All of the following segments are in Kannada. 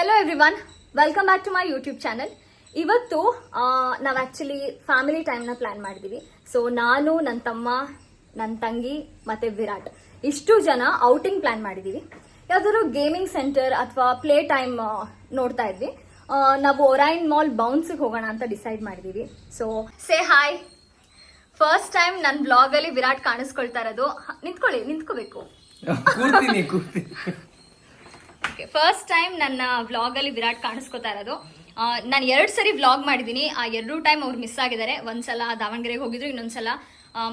Hello everyone, welcome back to my YouTube channel. ಇವತ್ತು ನಾವು ಆ್ಯಕ್ಚುಲಿ ಫ್ಯಾಮಿಲಿ ಟೈಮ್ನ ಪ್ಲ್ಯಾನ್ ಮಾಡಿದ್ದೀವಿ. ಸೊ ನಾನು, ನನ್ನ ತಮ್ಮ, ನನ್ನ ತಂಗಿ ಮತ್ತು ವಿರಾಟ್ ಇಷ್ಟು ಜನ ಔಟಿಂಗ್ ಪ್ಲ್ಯಾನ್ ಮಾಡಿದ್ದೀವಿ. ಯಾವುದಾದ್ರು ಗೇಮಿಂಗ್ ಸೆಂಟರ್ ಅಥವಾ ಪ್ಲೇ ಟೈಮ್ ನೋಡ್ತಾ ಇದ್ವಿ. ನಾವು ಒರೈನ್ ಮಾಲ್ ಬೌನ್ಸಿಗೆ ಹೋಗೋಣ ಅಂತ ಡಿಸೈಡ್ ಮಾಡಿದ್ದೀವಿ. So say hi. First time ನನ್ನ ಬ್ಲಾಗಲ್ಲಿ ವಿರಾಟ್ ಕಾಣಿಸ್ಕೊಳ್ತಾ ಇರೋದು. ನಿಂತ್ಕೋಬೇಕು. ಫಸ್ಟ್ ಟೈಮ್ ನನ್ನ ವ್ಲಾಗಲ್ಲಿ ವಿರಾಟ್ ಕಾಣಿಸ್ಕೊತಾ ಇರೋದು. ನಾನು 2 ಸರಿ ವ್ಲಾಗ್ ಮಾಡಿದ್ದೀನಿ. ಆ 2 ಟೈಮ್ ಅವ್ರು ಮಿಸ್ ಆಗಿದ್ದಾರೆ. ಒಂದ್ಸಲ ದಾವಣಗೆರೆಗೆ ಹೋಗಿದ್ರು, ಇನ್ನೊಂದ್ಸಲ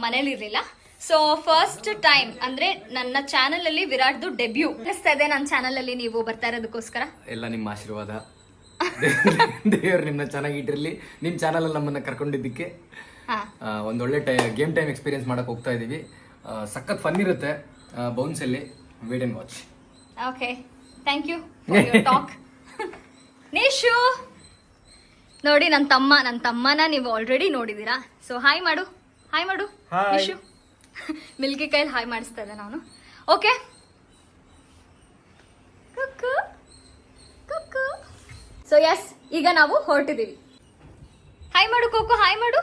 ಮನೇಲಿ ಇರಲಿಲ್ಲ. ಸೊ ಫಸ್ಟ್ ಟೈಮ್ ಅಂದ್ರೆ ನನ್ನ ಚಾನಲ್ ಅಲ್ಲಿ ವಿರಾಟ್ದು ಡೆಬ್ಯೂ ಅನಿಸ್ತಾ ಇದೆ. ನನ್ನ ಚಾನಲ್ ಅಲ್ಲಿ ನೀವು ಬರ್ತಾ ಇರೋದಕ್ಕೋಸ್ಕರ ಎಲ್ಲ ನಿಮ್ಮ ಆಶೀರ್ವಾದ, ದೇವ್ರು ನಿಮ್ಮನ್ನ ಚೆನ್ನಾಗಿಟ್ಟಿರ್ಲಿ. ನಿಮ್ಮ ಚಾನಲ್ ಅಲ್ಲಿ ನಮ್ಮನ್ನ ಕರ್ಕೊಂಡಿದ್ದಕ್ಕೆ ಒಂದೊಳ್ಳೆ ಗೇಮ್ ಟೈಮ್ ಎಕ್ಸ್ಪೀರಿಯನ್ಸ್ ಮಾಡಕ್ ಹೋಗ್ತಾ ಇದೀವಿ. ಸಖತ್ ಫನ್ ಇರುತ್ತೆ ಬೌನ್ಸ್ ಅಲ್ಲಿ. Wait and watch. Okay, thank you for your talk. Nishu ನೋಡಿ, ನನ್ನ ತಮ್ಮನ ನೀವು ಆಲ್ರೆಡಿ ನೋಡಿದೀರಾ. ಸೊ ಹಾಯ್ ಮಾಡು ನಿಶು. ಮಿಲ್ಕಿ ಕೈಲಿ ಹಾಯ್ ಮಾಡಿಸ್ತಾ ಇದ್ದೆ ನಾನು. ಓಕೆ, ಕುಕ್ಕು. ಸೊ ಎಸ್, ಈಗ ನಾವು ಹೊರಟಿದ್ದೀವಿ. ಹಾಯ್ ಮಾಡು ಕೋಕು, ಹಾಯ್ ಮಾಡು.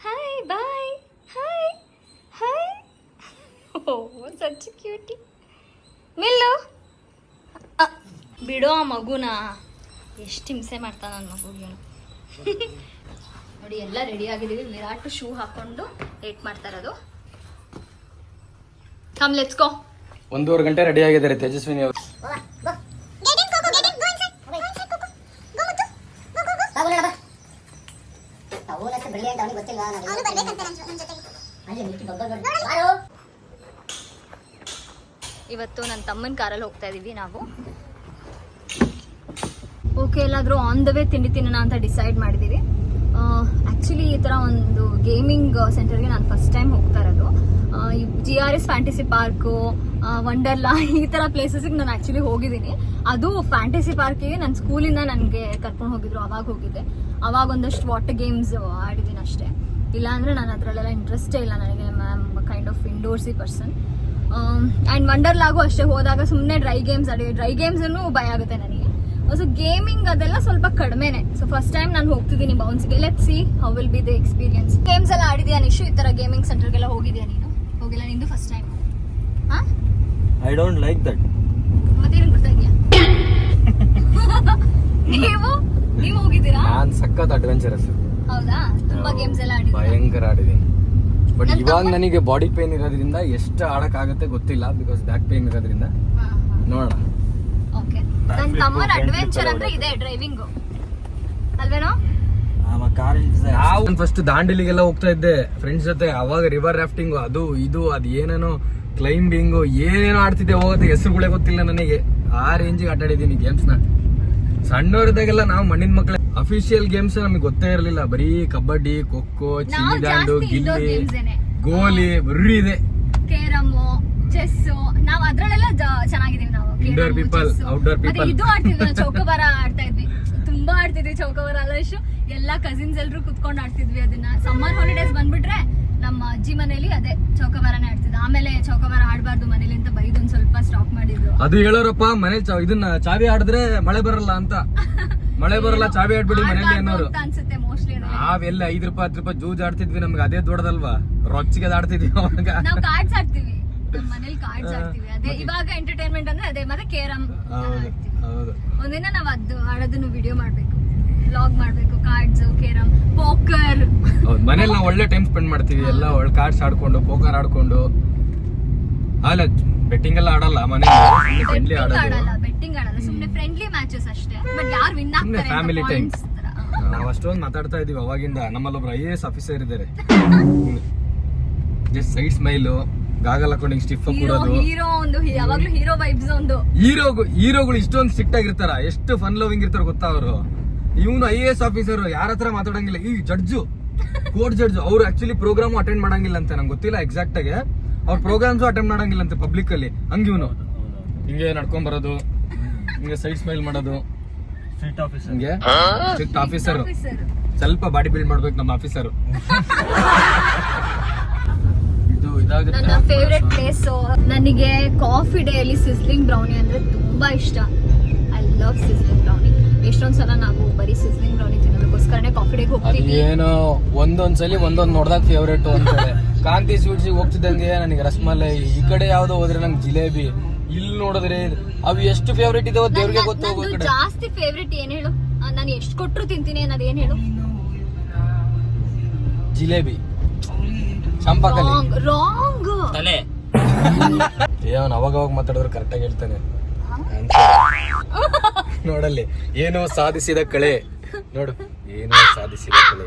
ಹಾಯ್, ಬಾಯ್, ಹಾಯ್. ಓ ಸಚ್ ಕ್ಯೂಟಿ. ಮಿಲ್ಲು ಬಿಡೋ ಆ ಮಗುನ, ಎಷ್ಟು ಹಿಂಸೆ ಮಾಡ್ತಾನ ನನ್ನ ಮಗುಗೆ. ನೋಡಿ, ಎಲ್ಲ ರೆಡಿ ಆಗಿದ್ದೀವಿ. ವಿರಾಟ್ ಶೂ ಹಾಕೊಂಡು ವೇಟ್ ಮಾಡ್ತಾ ಇರೋದು. Come let's go. 1.5 ಗಂಟೆ ರೆಡಿ ಆಗಿದ್ದಾರೆ ತೇಜಸ್ವಿನಿ ಅವರು. ಇವತ್ತು ನನ್ನ ತಮ್ಮನ ಕಾರಲ್ಲಿ ಹೋಗ್ತಾ ಇದೀವಿ ನಾವು. ಓಕೆ, ಎಲ್ಲಾದರೂ ಆನ್ ದ ವೇ ತಿಂಡಿ ತಿನ್ನೋಣ ಅಂತ ಡಿಸೈಡ್ ಮಾಡಿದ್ದೀವಿ. ಆ್ಯಕ್ಚುಲಿ ಈ ಥರ ಒಂದು ಗೇಮಿಂಗ್ ಸೆಂಟರ್ಗೆ ನಾನು ಫಸ್ಟ್ ಟೈಮ್ ಹೋಗ್ತಾ ಇರೋದು. GRS ಫ್ಯಾಂಟಸಿ ಪಾರ್ಕು, ವಂಡರ್ಲಾ, ಈ ಥರ ಪ್ಲೇಸಸ್ಗೆ ನಾನು ಆ್ಯಕ್ಚುಲಿ ಹೋಗಿದ್ದೀನಿ. ಅದು ಫ್ಯಾಂಟಸಿ ಪಾರ್ಕಿಗೆ ನನ್ನ ಸ್ಕೂಲಿಂದ ನನಗೆ ಕರ್ಕೊಂಡು ಹೋಗಿದ್ರು, ಅವಾಗ ಹೋಗಿದ್ದೆ. ಅವಾಗ ಒಂದಷ್ಟು ವಾಟರ್ ಗೇಮ್ಸ್ ಆಡಿದ್ದೀನಿ ಅಷ್ಟೇ. ಇಲ್ಲಾಂದರೆ ನಾನು ಅದರಲ್ಲೆಲ್ಲ ಇಂಟ್ರೆಸ್ಟೇ ಇಲ್ಲ. ನನಗೆ ಕೈಂಡ್ ಆಫ್ ಇಂಡೋರ್ಸಿ ಪರ್ಸನ್. ಆ್ಯಂಡ್ ವಂಡರ್ಲಾಗೂ ಅಷ್ಟೇ ಹೋದಾಗ ಸುಮ್ಮನೆ ಡ್ರೈ ಗೇಮ್ಸನ್ನು ಭಯ ಆಗುತ್ತೆ ನನಗೆ. ಸೊ ಗೇಮಿಂಗ್ ಅದೆಲ್ಲ ಸ್ವಲ್ಪ ಕಡಿಮೆನೆ. ಸೊ ಫಸ್ಟ್ ಟೈಮ್ ನಾನು ಹೋಗ್ತಿದ್ದೀನಿ ಬೌನ್ಸ್ಗೆ. Let's see how will be the experience. Games ಎಲ್ಲ ಆಡಿದ್ಯಾ ನಿಶು? ಈ ಥರ ಗೇಮಿಂಗ್ ಸೆಂಟರ್ಗೆಲ್ಲ ಹೋಗಿದ್ಯಾ ನೀನು? ಹೋಗಿಲ್ಲ, ನಿಂದು first time? I don't like that. ಮತ್ತೇನು ಬರ್ತಾ ಇದೆಯಾ? ನೀವು ಹೋಗಿದ್ದೀರಾ? ನಾನು ಸಖತ್ ಅಡ್ವೆಂಚರಸ್. ಹೌದಾ? ತುಂಬಾ ಗೇಮ್ಸ್ ಎಲ್ಲ ಆಡಿದ್ಯಾ? ಭಯಂಕರ ಆಡಿದ್ದೀನಿ. ಬಟ್ ಇವಾಗ ನನಗೆ ಬಾಡಿ ಪೇನ್ ಇರೋದ್ರಿಂದ ಎಷ್ಟು ಆಡಕ್ ಆಗುತ್ತೆ ಗೊತ್ತಿಲ್ಲ. ಬಿಕಾಸ್ ಬ್ಯಾಕ್ ಪೇನ್ ಇರೋದ್ರಿಂದ ನೋಡೋಣ. ಓಕೆ, ನನ್ನ ತಮ್ಮನ ಅಡ್ವೆಂಚರ್ ಅಂದ್ರೆ ಇದೆ ಡ್ರೈವಿಂಗ್ ಅಲ್ವೇನೋ? ನಾನು ಫಸ್ಟ್ ದಾಂಡೇಲಿಗೆಲ್ಲ ಹೋಗ್ತಾ ಇದ್ದೆ ಫ್ರೆಂಡ್ಸ್ ಜೊತೆ. ಅವಾಗ ರಿವರ್ ರಾಫ್ಟಿಂಗ್, ಅದು ಏನೇನೋ ಕ್ಲೈಂಬಿಂಗ್, ಏನೇನೋ ಆಡ್ತಿದ್ದೆ. ಹೋಗೋದು ಹೆಸರುಗಳೇ ಗೊತ್ತಿಲ್ಲ ನನಗೆ. ಆ ರೇಂಜಿಗೆ ಆಟ ಆಡಿದ್ದೀನಿ ಗೇಮ್ಸ್ ನ. ಸಣ್ಣವರಿದ್ದಾಗೆಲ್ಲ ನಾವು ಮಣ್ಣಿನ ಮಕ್ಕಳೇ. ಅಫಿಷಿಯಲ್ ಗೇಮ್ಸ್ ನಮಗೆ ಗೊತ್ತೇ ಇರಲಿಲ್ಲ. ಬರೀ ಕಬಡ್ಡಿ, ಖೋಖೋ, ಚಿನ್ನಿದಾಂಡು, ಗಿಲ್ಲಿ, ಗೋಲಿ ಬರೀ ಇದೆ. ಕೇರಮ್, ಚೆಸ್, ನಾವು ಅದ್ರಲ್ಲೆಲ್ಲ ಚೆನ್ನಾಗಿದ್ದೀವಿ ನಾವು. Indoor people, outdoor people. ಇದು ಆಡ್ತಿದ್ವಿ, ಚೌಕಬಾರ ಆಡ್ತಾ ಇದ್ವಿ. ತುಂಬಾ ಆಡ್ತಿದ್ವಿ ಚೌಕಬಾರ. ಅಲ್ಲಷ್ಟು ಎಲ್ಲ ಕಸಿನ್ಸ್ ಎಲ್ರು ಕುತ್ಕೊಂಡು ಆಡ್ತಿದ್ವಿ ಅದನ್ನ. ಸಮ್ಮರ್ ಹಾಲಿಡೇಸ್ ಬಂದ್ಬಿಟ್ರೆ ನಮ್ಮ ಅಜ್ಜಿ ಮನೇಲಿ ಅದೇ ಚೌಕಬಾರನೇ ಆಡ್ತಿದ್ವಿ. ಆಮೇಲೆ ಚೌಕಬಾರ ಆಡ್ಬಾರ್ದು ಮನೇಲಿ ಅಂತ ಬೈದೊಂದ್ ಸ್ವಲ್ಪ ಸ್ಟಾಪ್ ಮಾಡಿದ್ರು. ಅದು ಹೇಳೋರಪ್ಪ, ಮನೇಲಿ ಇದನ್ನ ಚಾವಿ ಆಡಿದ್ರೆ ಮಳೆ ಬರಲ್ಲ ಅಂತ. ಮಳೆ ಬರಲ್ಲ, ಚಾವಿ ಆಡ್ಬಿಡಿ ಮನೇಲಿ ಅನ್ನೋರು ಅನ್ಸುತ್ತೆ ಮೋಸ್ಟ್ಲಿ. ನಾವೆಲ್ಲ 5 ರೂಪಾಯಿ 10 ರೂಪಾಯಿ ಜೂಜ್ ಆಡ್ತಿದ್ವಿ. ನಮ್ಗೆ ಅದೇ ದೊಡ್ಡದಲ್ವಾ, ರೊಚ್ಚಿಗೆ ಆಡ್ತಿದ್ವಿ. ಅವಾಗ ನಾವು ಕಾರ್ಡ್ಸ್ ಆಡ್ತೀವಿ, ನಮ್ಮ ಮನೇಲಿ ಕಾರ್ಡ್ಸ್ ಆಡ್ತೀವಿ. ಅದೇ ಇವಾಗ ಎಂಟರ್ಟೈನ್ಮೆಂಟ್ ಅಂದ್ರೆ ಅದೇ. ಮತ್ತೆ ಕೇರಮ್ ಒಂದಿನ ನಾವ್ ಅದು ಆಡೋದನ್ನು ವಿಡಿಯೋ ಮಾಡ್ಬೇಕು, ವ್ಲಾಗ್ ಮಾಡ್ಬೇಕು. Cards, carrom, poker. ಮನೇಲಿ ನಾವು ಒಳ್ಳೆ ಟೈಮ್ ಸ್ಪೆಂಡ್ ಮಾಡ್ತೀವಿ. ಎಲ್ಲ ಒಳ್ಳೆ ಕಾರ್ಡ್ಸ್ ಆಡ್ಕೊಂಡು, ಪೋಕರ್ ಆಡ್ಕೊಂಡು. ಅಲ್ಲ, ಬೆಟ್ಟಿಂಗ್ ಎಲ್ಲ ಆಡಲ್ಲ ಮನೇಲಿ. ಫ್ರೆಂಡ್ಲಿ ಆಡಲ್ಲ, ಬೆಟ್ಟಿಂಗ್ ಆಡಲ್ಲ, ಸುಮ್ನೆ ಫ್ರೆಂಡ್ಲಿ ಮ್ಯಾಚಸ್ ಅಷ್ಟೇ. ಬಟ್ ಯಾರು ವಿನ್ ಆಗ್ತಾರೆ ಫ್ಯಾಮಿಲಿ ಟೈಮ್. ನಾವು ಅಷ್ಟೊಂದು ಮಾತಾಡ್ತಾ ಇದೀವಿ ಅವಾಗಿಂದ. ನಮ್ಮಲ್ಲಿ ಒಬ್ರು IAS ಆಫೀಸರ್ ಇದ್ದಾರೆ. ಜಸ್ಟ್ ಸೈಡ್ ಸ್ಮೈಲು, ಗಾಗಲ್ ಹಾಕೊಂಡು ಸ್ಟಿಫ್ ಕೂರೋದು. ಹೀರೋ ಒಂದು ಯಾವಾಗ್ಲೂ ಹೀರೋ ವೈಬ್ಸ್. ಒಂದು ಹೀರೋಗಳು ಇಷ್ಟೊಂದು ಸ್ಟ್ರಿಕ್ಟ್ ಆಗಿರ್ತಾರ, ಎಷ್ಟು ಫನ್ ಲವಿಂಗ್ ಇರ್ತಾರ ಗೊತ್ತಾ ಅವರು. ಇವನು IAS ಆಫೀಸರ್, ಯಾರ ಹತ್ರ ಮಾತಾಡಂಗಿಲ್ಲ. ಈ ಜಡ್ಜು, ಕೋರ್ಟ್ ಜಡ್ಜು, ಅವ್ರು ಆಕ್ಚುಲಿ ಪ್ರೋಗ್ರಾಮ್ ಅಟೆಂಡ್ ಮಾಡಂಗಿಲ್ಲ ಅಂತ. ನಂಗೆ ಗೊತ್ತಿಲ್ಲ ಎಕ್ಸಾಕ್ಟ್ ಆಗಿ. ಅವ್ರ ಪ್ರೋಗ್ರಾಮ್ಸ್ ಅಟೆಂಡ್ ಮಾಡಂಗಿಲ್ಲ ಅಂತ ಪಬ್ಲಿಕ್ ಅಲ್ಲಿ. ಹಂಗಿವ್ನು ಹಿಂಗೆ ನಡ್ಕೊಂಡ್ ಬರೋದು, ಹಿಂಗೆ ಸೈಡ್ ಸ್ಮೈಲ್ ಮಾಡೋದು. ಹಿಂಗೆ ಸ್ಟ್ರಿಕ್ಟ್ ಆಫೀಸರ್. ಸ್ವಲ್ಪ ಬಾಡಿ ಬಿಲ್ಡ್ ಮಾಡ್ಬೇಕು ನಮ್ಮ ಆಫೀಸರ್. ನನ್ನ ಫೇವ್ರೆಟ್ ಪ್ಲೇಸ್. ನನಗೆ ಕಾಫಿ ಡೇ ಅಲ್ಲಿ ಸಿಸ್ಲಿಂಗ್ ಬ್ರೌನಿ ಅಂದ್ರೆ ತುಂಬಾ ಇಷ್ಟ. I love sizzling. ಎಷ್ಟೊಂದ್ಸಲ ನಾವು ಬರೀ ಸಿಸ್ಲಿಂಗ್ ಬ್ರೌನಿ ತಿನ್ನೋದಕ್ಕೋಸ್ಕರನೇ ಕಾಫಿ ಡೇಗೆ ಹೋಗ್ತೀವಿ. ಏನೋ ಒಂದೊಂದ್ಸಲಿ ಒಂದೊಂದ್ ನೋಡ್ದಾಗ ಫೇವ್ರೇಟ್ ಅಂತಾರೆ. ಕಾಂತಿ ಸ್ವೀಟ್ಸಿಗೆ ಹೋಗ್ತಿದ್ದಂಗೆ ನನಗೆ ರಸಮಲೈ, ಈ ಕಡೆ ಯಾವ್ದೋ ಹೋದ್ರೆ ನಂಗೆ ಜಿಲೇಬಿ, ಇಲ್ಲಿ ನೋಡಿದ್ರೆ ಅವು ಎಷ್ಟು ಫೇವ್ರೇಟ್ ಇದಾವ ದೇವ್ರಿಗೆ ಗೊತ್ತು. ನಂದು ಜಾಸ್ತಿ ಫೇವ್ರೇಟ್ ಏನ್ ಹೇಳು, ನಾನು ಎಷ್ಟು ಕೊಟ್ರು ತಿಂತೀನಿ ಅನ್ನೋದು ಏನ್ ಹೇಳು? ಜಿಲೇಬಿ, ಚಂಪಾಕಲಿ. ರಾಂಗ್ ತಲೆ ಅವನು ಅವಾಗ ಮಾತಾಡಿದ್ರೆ ಕರೆಕ್ಟಾಗಿ ಹೇಳ್ತಾನೆ. ನೋಡಲ್ಲಿ ಏನೋ ಸಾಧಿಸಿದ ಕಳೆ, ನೋಡು ಏನೋ ಸಾಧಿಸಿದ ಕಳೆ.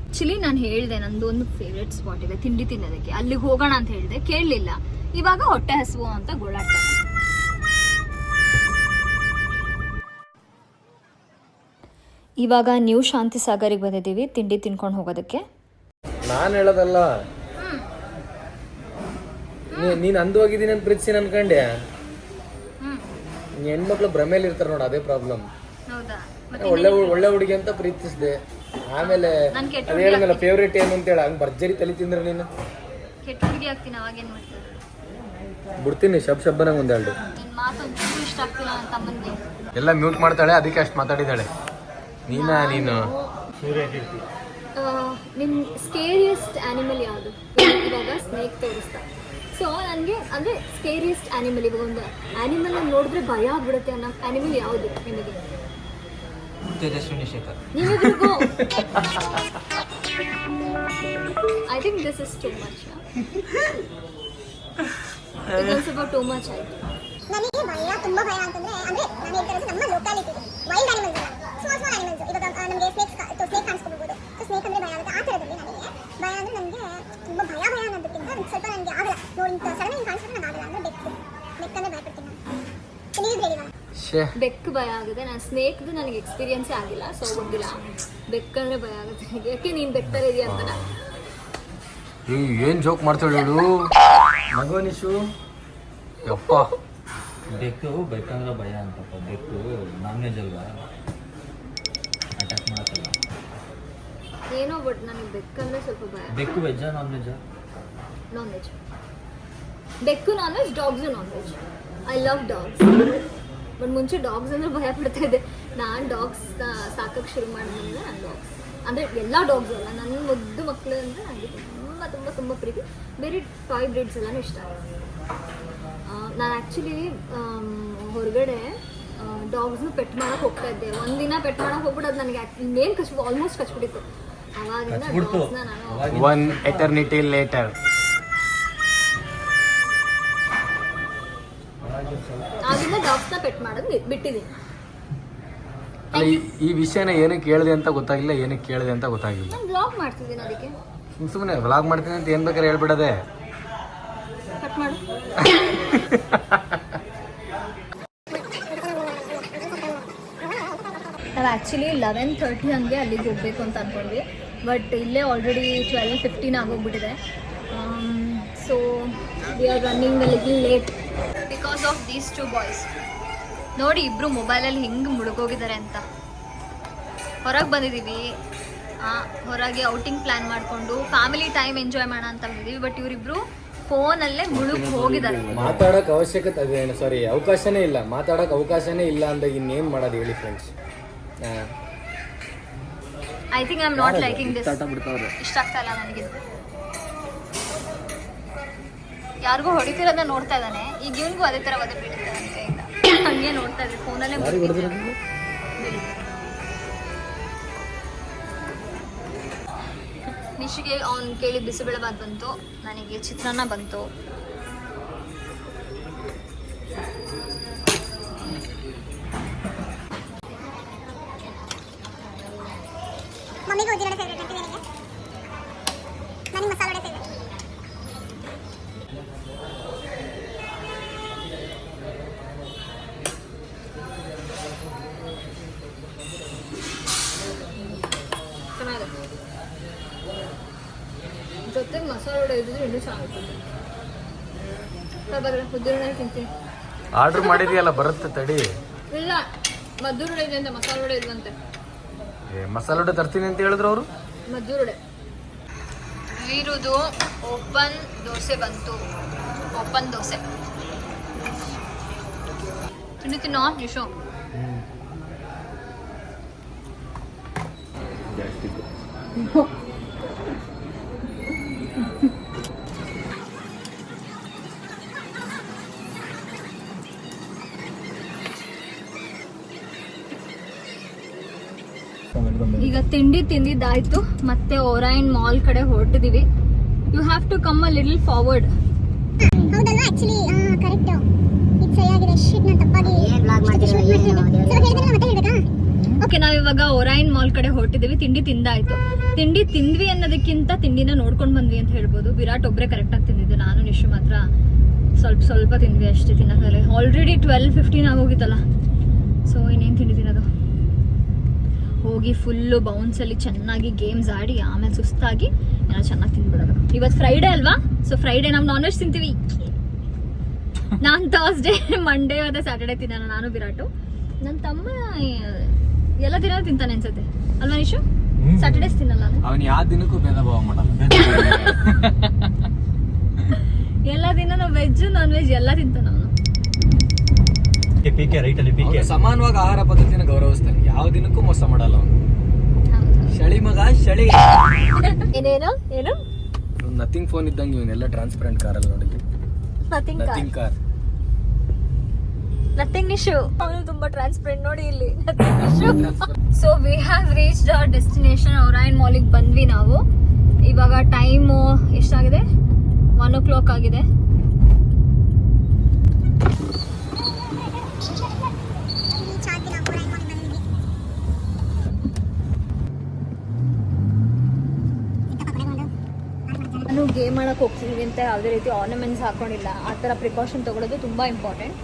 ಆಕ್ಚುಲಿ ನಾನು ಹೇಳ್ದೆ ನಂದು ಒಂದು ಫೇವ್ರೆಟ್ ಸ್ಪಾಟ್ ಇದೆ ತಿಂಡಿ ತಿನ್ನೋದಕ್ಕೆ, ಅಲ್ಲಿಗೆ ಹೋಗೋಣ ಅಂತ ಹೇಳ್ದೆ, ಕೇಳಲಿಲ್ಲ. ಇವಾಗ ಹೊಟ್ಟೆ ಹಸುವು ಅಂತ ಗೋಳಾಡ್ತಾನೆ. ಇವಾಗ ನ್ಯೂ ಶಾಂತಿ ಸಾಗರಿಗೆ ಬಂದಿದ್ದೀವಿ ತಿಂಡಿ ತಿನ್ಕೊಂಡು ಹೋಗೋದಕ್ಕೆ. ನಾನು ಹೇಳೋದಲ್ಲ, ನೀನ್ ಅಂದವಾಗಿದ್ದೀನಿ ಅಂತ ಪ್ರೀತಿಸಿ ಅನ್ಕಂಡೆ. ಹೆಣ್ಮಕ್ಳು ಭ್ರಮೇಲಿ ಇರ್ತಾರೆ ನೋಡು, ಅದೇ ಪ್ರಾಬ್ಲಮ್. ಒಳ್ಳೆ ಹುಡುಗಿ ಅಂತ ಪ್ರೀತಿಸಿದೆ, ಆಮೇಲೆ ಹೇಳಿದ್ನಲ್ಲ ಫೇವ್ರೇಟ್ ಏನು ಅಂತ ಹೇಳ, ಹಂಗ್ ಭರ್ಜರಿ ತಲೆ ತಿಂದ್ರೆ ನೀನು ಕೆಟ್ಟ ಹುಡುಗಿ ಆಗ್ತೀನಿ. ಅವಾಗೇನ್ ಮಾಡ್ತೀನಿ? ಬಿಡ್ತೀನಿ ಶಬ್ದ ಒಂದೆರಡು. ಇಷ್ಟ ಆಗ್ತಿಲ್ಲ ನನ್ನ ತಮ್ಮನಿಗೆ. ಎಲ್ಲ ಮ್ಯೂಟ್ ಮಾಡ್ತಾಳೆ, ಅದಕ್ಕೆ ಅಷ್ಟು ಮಾತಾಡಿದಾಳೆ. ನೀನು ನಿಮ್ಮ ಸ್ಕೇರಿಯಸ್ಟ್ ಆನಿಮಲ್ ಯಾವುದು? ಇವಾಗ ಸ್ನೇಕ್ ತೋರಿಸ್ತಾ. ಸೊ ನನಗೆ ಅಂದರೆ ಸ್ಕೇರಿಯಸ್ಟ್ ಆನಿಮಲ್, ಇವಾಗ ಒಂದು ಆನಿಮಲ್ ನೋಡಿದ್ರೆ ಭಯ ಆಗ್ಬಿಡುತ್ತೆ ಅನ್ನೋ ಆನಿಮಲ್ ಯಾವುದು ನಿಮಗೆ? ನೀವಿಬ್ರಿಗೂ I think this is too much. ಇದೊಂದು ಸ್ವಲ್ಪ ಟೂ ಮಚ್ ಆಯಿತು. ನನಗೆ ಭಯ, ತುಂಬಾ ಭಯ ಅಂತಂದ್ರೆ ಅಂದ್ರೆ ನಾನು ಹೇಳ್ತಾ ಇರೋದು ನಮ್ಮ ಲೋಕಾಲಿಟಿ ವೈಲ್ಡ್ ಅನಿಮಲ್ಸ್ ಅಲ್ಲ, ಸ್ಮಾಲ್ ಅನಿಮಲ್ಸ್. ಇವಾಗ ನಮಗೆ ಸ್ನೇಕ್ ಕಾಣಿಸ್ಕೊಳ್ಬಹುದು. ಸ್ನೇಕ್ ಅಂದ್ರೆ ಭಯ ಆಗುತ್ತೆ. ಆ ಥರದಲ್ಲಿ ನನಗೆ ಭಯ ಅಂದ್ರೆ ನನಗೆ ತುಂಬಾ ಭಯ ಅನ್ನೋದಕ್ಕಿಂತ ಸ್ವಲ್ಪ ನನಗೆ ಆಗಲ್ಲ ನೋಡಿ, ಸಡನ್ ಆಗಿ ಕಾಣಿಸಿದ್ರೆ ನಾನು ಆಗಲ್ಲ. ಅಂದ್ರೆ ಬೆಕ್ಕಂದ್ರೆ ಭಯಪಡ್ತೀನಿ ನಾನು. ನೀವು ಹೇಳಿಲ್ಲ ಬೆಕ್ಕು ಭಯ ಆಗುತ್ತೆ. ನಾನು ಸ್ನೇಕ್ದು ನನಗೆ ಎಕ್ಸ್ಪೀರಿಯನ್ಸೇ ಆಗಿಲ್ಲ, ಸೊ ಗೊತ್ತಿಲ್ಲ. ಬೆಕ್ಕಂದ್ರೆ ಭಯ ಆಗುತ್ತೆ ನನಗೆ. ಯಾಕೆ ನೀನು ಬೆಕ್ತರ ಇದೆಯಾ ಅಂತ. ಏನ್ ಜೋಕ್ ಮಾಡ್ತಾಳೆ ಹೇಳು ಮಗನಿಶು. ಯಪ್ಪ, ಬೆಕ್ಕು ಬೆಕ್ಕಂದ್ರೆ ಭಯ ಅಂತಪ್ಪ. ಬೆಕ್ಕು ನಾನ್ ವೆಜ್ ಅಲ್ವಾ, ಅಟ್ಯಾಕ್ ಮಾಡತ್ತಲ್ಲ ಏನೋ. ಬಟ್ ನನಗೆ ಬೆಕ್ಕಂದ್ರೆ ಸ್ವಲ್ಪ ಭಯ. ಬೆಕ್ಕು ವೆಜ್ಜಾ ನಾನ್ ವೆಜ್ಜಾ? Non veg. ಬೆಕ್ಕು non veg, dogs non veg. I love dogs. But ಮುಂಚೆ ಡಾಗ್ಸ್ ಅಂದ್ರೆ ಭಯ ಪಡ್ತಾ ಇದ್ದೆ. ನಾನು ಡಾಗ್ಸ್ ಸಾಕಕ್ಕೆ ಶುರು ಮಾಡಿದ್ಮೇಲೆ ನಾನು ಡಾಗ್ಸ್ ಅಂದರೆ ಎಲ್ಲ ಡಾಗ್ಸ್ ಅಲ್ಲ, ನನ್ನ ಮುದ್ದು ಮಕ್ಕಳು ಅಂದರೆ ನನಗೆ ತುಂಬ ತುಂಬ ತುಂಬ ಪ್ರೀತಿ. ಬೇರೆ ಟಾಯ್ ಬ್ರೀಡ್ಸ್ ಎಲ್ಲನೂ ಇಷ್ಟ ಆಗುತ್ತೆ. ನಾನು ಆ್ಯಕ್ಚುಲಿ ಹೊರಗಡೆ ಡಾಗ್ಸ್ನು ಪೆಟ್ ಮಾಡೋಕೆ ಹೋಗ್ತಾ ಇದ್ದೆ. ಒಂದಿನ ಪೆಟ್ ಮಾಡೋಕೆ ಹೋಗ್ಬಿಡೋದು ನನಗೆ ಮೇನ್ ಆಲ್ಮೋಸ್ಟ್ ಕಚ್ಬಿಟ್ಟಿತ್ತು. ಅವಾಗಿಂದ ಡಾಗ್ಸ್ನ ನಾನು ಒನ್ ಎಟರ್ನಿಟಿ ಲೇಟರ್ ಆಗಿಂದ ಡಾಗ್ಸ್ನ ಪೆಟ್ ಮಾಡೋದು ಬಿಟ್ಟಿದ್ದೀನಿ. ಈ ವಿಷಯನ ಏನಕ್ಕೆ ಕೇಳಿದೆ ಅಂತ ಗೊತ್ತಾಗಿಲ್ಲ, ಏನಕ್ಕೆ ಕೇಳಿದೆ ಅಂತ ಗೊತ್ತಾಗಿಲ್ಲ. ನಾನು ಬ್ಲಾಗ್ ಮಾಡ್ತಿದ್ದೀನಿ, ಅದಕ್ಕೆ ಸುಮ್ಮನೆ ವ್ಲಾಗ್ ಮಾಡ್ತೀನಿ ಅಂತ ಏನ್ ಬೇಕಾದ್ರೆ ಹೇಳ್ಬಿಡದೆ. ಕಟ್ ಮಾಡು. ನಾವು ಆ್ಯಕ್ಚುಲಿ 11:30 ಹಂಗೆ ಅಲ್ಲಿಗೆ ಹೋಗಬೇಕು ಅಂತ ಅಂದ್ಕೊಂಡ್ವಿ. ಬಟ್ ಇಲ್ಲೇ ಆಲ್ರೆಡಿ 12:15 ಆಗೋಗ್ಬಿಟ್ಟಿದೆ. So we are running a little late because of these two boys. ನೋಡಿ ಇಬ್ಬರು ಮೊಬೈಲಲ್ಲಿ ಹೆಂಗೆ ಮುಳುಗೋಗಿದ್ದಾರೆ ಅಂತ. ಹೊರಗೆ ಬಂದಿದ್ದೀವಿ, ಹೊರಗೆ ಔಟಿಂಗ್ ಪ್ಲ್ಯಾನ್ ಮಾಡಿಕೊಂಡು ಫ್ಯಾಮಿಲಿ ಟೈಮ್ ಎಂಜಾಯ್ ಮಾಡೋಣ ಅಂತ ಬಂದಿದ್ದೀವಿ. ಬಟ್ ಇವರಿಬ್ರು ಫೋನಲ್ಲೇ ಮುಳುಗಿ ಹೋಗಿದ್ದಾರೆ. ಮಾತಾಡೋಕೆ ಅವಶ್ಯಕತೆ ಅವಕಾಶನೇ ಇಲ್ಲ. ಮಾತಾಡೋಕೆ ಅವಕಾಶನೇ ಇಲ್ಲ ಅಂದಾಗ ಇನ್ನೇನು ಮಾಡೋದು ಹೇಳಿ friends. I think I am not liking this. ಇಷ್ಟ ಆಗ್ತಾ ಇಲ್ಲ ನನಗೆ. ಯಾರಿಗೂ ಹೊಡಿತಿರೋದನ್ನ ನೋಡ್ತಾ ಇದ್ದಾನೆ. ಈಗ ಇವನಿಗೂ ಅದೇ ಥರ ಒದೆ ಬೀಳುತ್ತೆ ನನ್ನ ಕೈಯಿಂದ. ಹಂಗೆ ನೋಡ್ತಾ ಇದ್ದೆ ಫೋನಲ್ಲೇ. ನಿಶಿಗೆ ಅವ್ನು ಕೇಳಿ ಬಿಸಿಬೇಳೆಬಾತ್ ಬಂತು, ನನಗೆ ಚಿತ್ರಾನ್ನ ಬಂತು. ಮಮ್ಮಿಗೆ ಉದ್ದಿನ ವಡೆ ಫೇವ್ರೇಟ್ ಅಂತ ನನಗೆ. ನನಗೆ ಮಸಾಲೆ ವಡೆ ಫೇವ್ರೇಟ್. ಜೊತೆಗೆ ಮಸಾಲೆ ವಡೆ ಇದ್ದಿದ್ರೆ ಇನ್ನೂ ಚೆನ್ನಾಗಿತ್ತು. ಉದ್ದಿನ ವಡೆ ತಿಂತೀನಿ. ಆರ್ಡರ್ ಮಾಡಿದೆಯಲ್ಲ, ಬರುತ್ತೆ ತಡಿ. ಇಲ್ಲ, ಮದ್ದೂರು ವಡೆ ಇದೆ ಅಂತ. ಮಸಾಲೆ ವಡೆ ಇಲ್ವಂತೆ. ಮಸಾಲೆ ವಡೆ ತರ್ತೀನಿ ಅಂತ ಹೇಳಿದ್ರು ಅವರು. ಮದ್ದೂರು ವಡೆ ಇರುವುದು. ಓಪನ್ ದೋಸೆ ಬಂತು. ಓಪನ್ ದೋಸೆ ತಿಂಡಿ ತಿನ್ನೋ ಜಿಶೋ. ಈಗ ತಿಂಡಿ ತಿಂದಿದ್ದಾಯ್ತು, ಮತ್ತೆ ಓರೈನ್ ಮಾಲ್ ಕಡೆ ಹೊರಟಿದೀವಿ. You have to come a little forward. ಹೌದಲ್ವಾ? ಆಕ್ಚುಲಿ ಕರೆಕ್ಟ್, ಇದು ಸರಿಯಾಗಿದೆ. ಶಿಟ್, ನಾನು ತಪ್ಪಾಗಿ ಮತ್ತೆ ಹೇಳ್ಬೇಕಾ? ಓಕೆ, ನಾವ್ ಇವಾಗ ಓರೈನ್ ಮಾಲ್ ಕಡೆ ಹೊರಟಿದೀವಿ. ತಿಂಡಿ ತಿಂದಾಯ್ತು. ತಿಂಡಿ ತಿಂದ್ವಿ ಅನ್ನೋದಕ್ಕಿಂತ ತಿಂಡಿನ ನೋಡ್ಕೊಂಡ್ ಬಂದ್ವಿ ಅಂತ ಹೇಳ್ಬೋದು. ವಿರಾಟ್ ಒಬ್ರೆ ಕರೆಕ್ಟ್ ಆಗಿ ತಿಂದಿದ್ದು, ನಾನು ನಿಶು ಮಾತ್ರ ಸ್ವಲ್ಪ ತಿಂದ್ವಿ ಅಷ್ಟೇ. ತಿನ್ನೋದಲ್ಲ ಆಲ್ರೆಡಿ 12:15 ಆಗೋಗಿತ್ತಲ್ಲ. ಸೊ ಇನ್ನೇನು ತಿಂಡಿ ತಿನ್ನೋದು? ಹೋಗಿ ಫುಲ್ಲು ಬೌನ್ಸಲ್ಲಿ ಚೆನ್ನಾಗಿ ಗೇಮ್ಸ್ ಆಡಿ ಆಮೇಲೆ ಸುಸ್ತಾಗಿ ಏನೋ ಚೆನ್ನಾಗಿ ತಿಂದ್ಬಿಡೋದು. ಇವತ್ತು ಫ್ರೈಡೇ ಅಲ್ವಾ? ಸೊ ಫ್ರೈಡೇ ನಾವು ನಾನ್ ವೆಜ್ ತಿಂತೀವಿ. ನಾನು ಥರ್ಸ್ಡೇ, ಮಂಡೇ ಮತ್ತೆ ಸ್ಯಾಟರ್ಡೇ ತಿನ್ನೋಣ. ನಾನು ವಿರಾಟು. ನನ್ನ ತಮ್ಮ ಎಲ್ಲ ದಿನ ತಿಂತಾನೆ ಅನ್ಸುತ್ತೆ ಅಲ್ವಾ ನಿಶು? ಸ್ಯಾಟರ್ಡೇಸ್ ತಿನ್ನಲ್ಲ ಅವನು ಯಾವ ದಿನಕ್ಕೂ ಭೇದ ಭಾವ ಮಾಡಲ್ಲ. ಎಲ್ಲ ದಿನ ನಾವು ವೆಜ್ ನಾನ್ ವೆಜ್ ಎಲ್ಲ ತಿಂತಾನೆ ಅವನು. ಸಮಾನವಾಗಿ ಆಹಾರ ಪದ್ಧತಿನ ಗೌರವಿಸ್ತಾನೆ, ಯಾವ ದಿನಕ್ಕೂ ಮೋಸ ಮಾಡಲ್ಲ ಅವನು. ಶಳಿ ಮಗ ಶಳಿ. ಏನೇನು ಏನು ನಥಿಂಗ್ ಫೋನ್ ಇದ್ದಂಗೆ ಇವನ್ನೆಲ್ಲ ಟ್ರಾನ್ಸ್ಪರೆಂಟ್ ಕಾರಲ್ಲಿ ನೋಡಿದ್ವಿ. Nothing car, nothing Nishu. ಅವನು ತುಂಬಾ ಟ್ರಾನ್ಸ್ಪರೆಂಟ್ ನೋಡಿ ಇಲ್ಲಿ. So we have reached our destination. Orion ಮಾಲಿಗೆ ಬಂದ್ವಿ ನಾವು. ಇವಾಗ ಟೈಮು ಎಷ್ಟಾಗಿದೆ? 1 o'clock ಆಗಿದೆ. ನಾನು ಗೇಮ್ ಆಡಕ್ಕೆ ಹೋಗ್ತಿದ್ದೀನಿ ಅಂತ ಯಾವುದೇ ರೀತಿ ಆರ್ನಮೆಂಟ್ಸ್ ಹಾಕೊಂಡಿಲ್ಲ. ಆ ಥರ ಪ್ರಿಕಾಷನ್ ತೊಗೊಳೋದು ತುಂಬ ಇಂಪಾರ್ಟೆಂಟ್.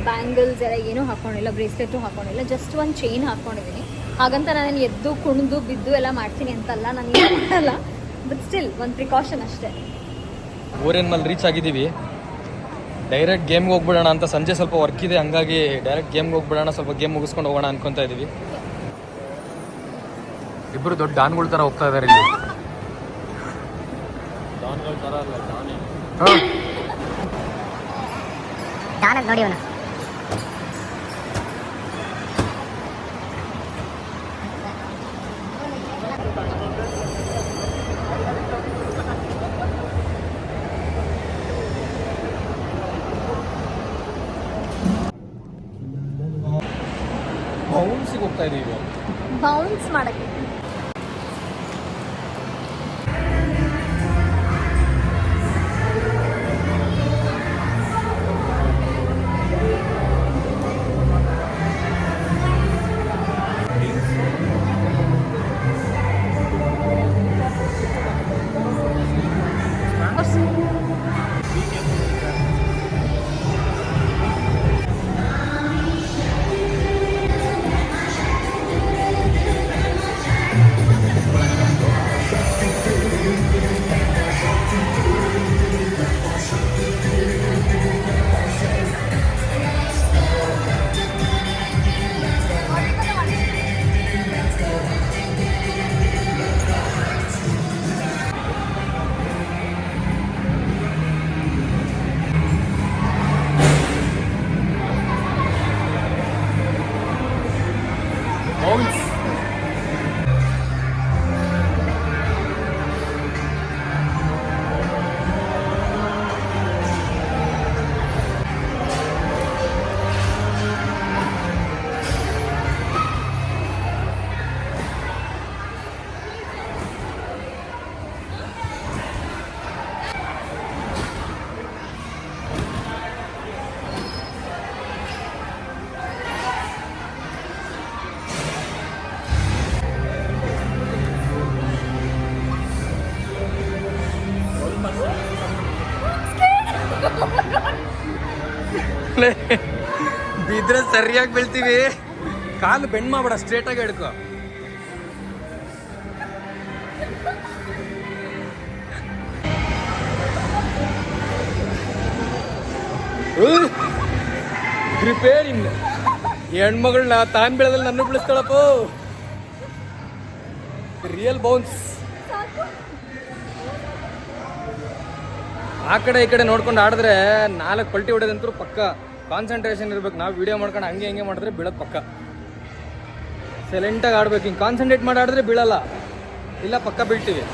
ಬ್ಯಾಂಗಲ್ಸ್ ಎಲ್ಲ ಏನೂ ಹಾಕ್ಕೊಂಡಿಲ್ಲ, ಬ್ರೇಸ್ಲೆಟು ಹಾಕ್ಕೊಂಡಿಲ್ಲ, ಜಸ್ಟ್ ಒಂದು ಚೈನ್ ಹಾಕ್ಕೊಂಡಿದ್ದೀನಿ. ಹಾಗಂತ ನಾನು ಎದ್ದು ಕುಣಿದು ಬಿದ್ದು ಎಲ್ಲ ಮಾಡ್ತೀನಿ ಅಂತಲ್ಲ, ನಾನು ಏನು ಮಾಡಲ್ಲ. ಬಟ್ ಸ್ಟಿಲ್ ಒಂದು ಪ್ರಿಕಾಷನ್ ಅಷ್ಟೇ. ಓರೈನ್ ಮಾಲ್ ರೀಚ್ ಆಗಿದ್ದೀವಿ. ಡೈರೆಕ್ಟ್ ಗೇಮ್ಗೆ ಹೋಗ್ಬಿಡೋಣ ಅಂತ. ಸಂಜೆ ಸ್ವಲ್ಪ ವರ್ಕ್ ಇದೆ, ಹಂಗಾಗಿ ಡೈರೆಕ್ಟ್ ಗೇಮ್ಗೆ ಹೋಗ್ಬಿಡೋಣ, ಸ್ವಲ್ಪ ಗೇಮ್ ಮುಗಿಸ್ಕೊಂಡು ಹೋಗೋಣ ಅನ್ಕೊತಾ ಇದ್ದೀವಿ. ಇಬ್ಬರು ದೊಡ್ಡ ಡಾನ್ಗಳ ಥರ ಹೋಗ್ತಾ ಇದ್ದಾರೆ ಇಲ್ಲಿ. ನೋಡಿ ಅವನು ಬೌನ್ಸಿಗೆ ಹೋಗ್ತಾ ಇದೀವಿ. ಬೌನ್ಸ್ ಮಾಡೋಕ್ಕೆ ಬಿದ್ರೆ ಸರಿಯಾಗಿ ಬೀಳ್ತೀವಿ. ಕಾಲು ಬೆಂಡ್ ಮಾಡ್ಬೇಡ, ಸ್ಟ್ರೇಟ್ ಆಗಿ ಹಿಡ್ಕೊ. ಗ್ರಿಪೇರಿಂಗ್ ಹೆಣ್ಮಗಳನ್ನ ತಾನ್ ಬೆಳೆದಲ್ಲಿ ನನ್ನ ಬಿಳಿಸ್ತಾಳಪ್ಪ. Real bounce. ಆ ಕಡೆ ಈ ಕಡೆ ನೋಡ್ಕೊಂಡು ಆಡಿದ್ರೆ 4 ಪಲ್ಟಿ ಹೊಡೆದಂತೂ ಪಕ್ಕ. ಕಾನ್ಸಂಟ್ರೇಷನ್ ಇರ್ಬೇಕು. ನಾವು ವಿಡಿಯೋ ಮಾಡ್ಕೊಂಡು ಹಂಗೆ ಹಿಂಗೆ ಮಾಡಿದ್ರೆ ಬೀಳೋದು ಪಕ್ಕ. ಸೈಲೆಂಟಾಗಿ ಆಡ್ಬೇಕು. ಹಿಂಗೆ ಕಾನ್ಸಂಟ್ರೇಟ್ ಮಾಡಿ ಆಡಿದ್ರೆ ಬೀಳಲ್ಲ, ಇಲ್ಲ ಪಕ್ಕ ಬೀಳ್ತೀವಿ.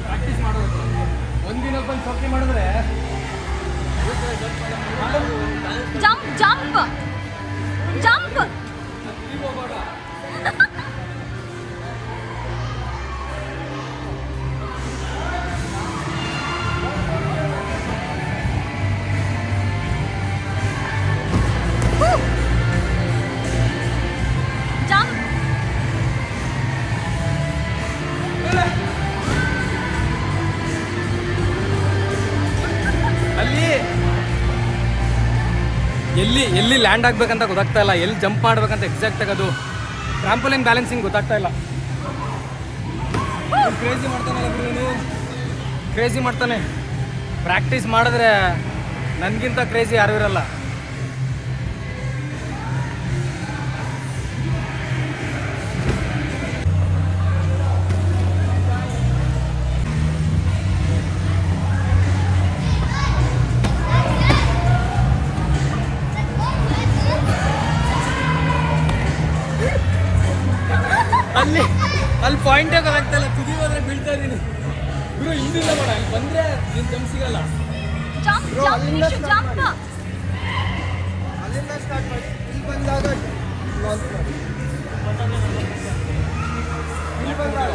ಪ್ರಾಕ್ಟೀಸ್ ಮಾಡೋದು. ಒಂದಿನ ಬಂದು ಚೌಕಿ ಮಾಡಿದ್ರೆ ಜಂಪ್ ಜಂಪ್ ಜಂಪ್. ಎಲ್ಲಿ ಲ್ಯಾಂಡ್ ಆಗ್ಬೇಕಂತ ಗೊತ್ತಾಗ್ತಾ ಇಲ್ಲ, ಎಲ್ಲಿ ಜಂಪ್ ಮಾಡ್ಬೇಕಂತ ಎಕ್ಸಾಕ್ಟ್ ಆಗಿ ಅದು ಟ್ರಾಂಪೋಲಿನ್ ಬ್ಯಾಲೆನ್ಸಿಂಗ್ ಗೊತ್ತಾಗ್ತಾ ಇಲ್ಲ. ಕ್ರೇಜಿ ಮಾಡ್ತಾನಲ್ಲ ಇವನು, ಕ್ರೇಜಿ ಮಾಡ್ತಾನೆ. ಪ್ರಾಕ್ಟೀಸ್ ಮಾಡಿದ್ರೆ ನನಗಿಂತ ಕ್ರೇಜಿ ಯಾರು ಇರಲ್ಲ. ಅಲ್ಲಿ ಪಾಯಿಂಟೇ ಗೊತ್ತಾಗ್ತಾ ಇಲ್ಲ, ತುದಿ ಹೋದ್ರೆ ಬೀಳ್ತಾ ಇದೀನಿ. ಗುರು ಹಿಂದಿಲ್ಲ ಮಾಡ, ಅಲ್ಲಿ ಬಂದ್ರೆ ನೀನು ಜಂಪ್ ಸಿಗಲ್ಲ. ಅಲ್ಲಿಂದ ಸ್ಟಾರ್ಟ್ ಮಾಡಿ, ಇಲ್ಲಿ ಬಂದಾಗ ಲಾಂಚ್ ಮಾಡಿ. ಇಲ್ಲಿ ಬಂದಾಗ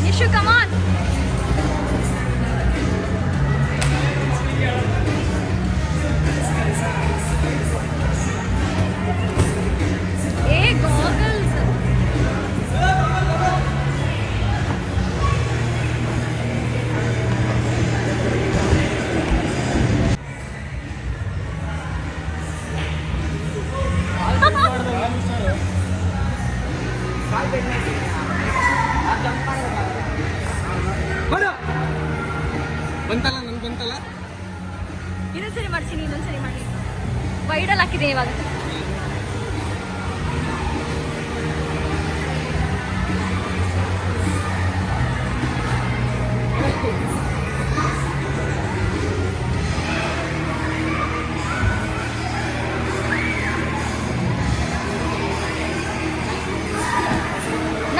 Nishu, come on. Hey, goggles. ಬಂತಲ್ಲ, ನನ್ಗೆ ಬಂತಲ್ಲ. ಇನ್ನೊಂದ್ಸರಿ ಮಾಡ್ತೀನಿ, ಇನ್ನೊಂದ್ಸರಿ ಮಾಡಿ. ವೈಡಲ್ಲಿ ಹಾಕಿದ್ದೀನಿ ಇವಾಗ.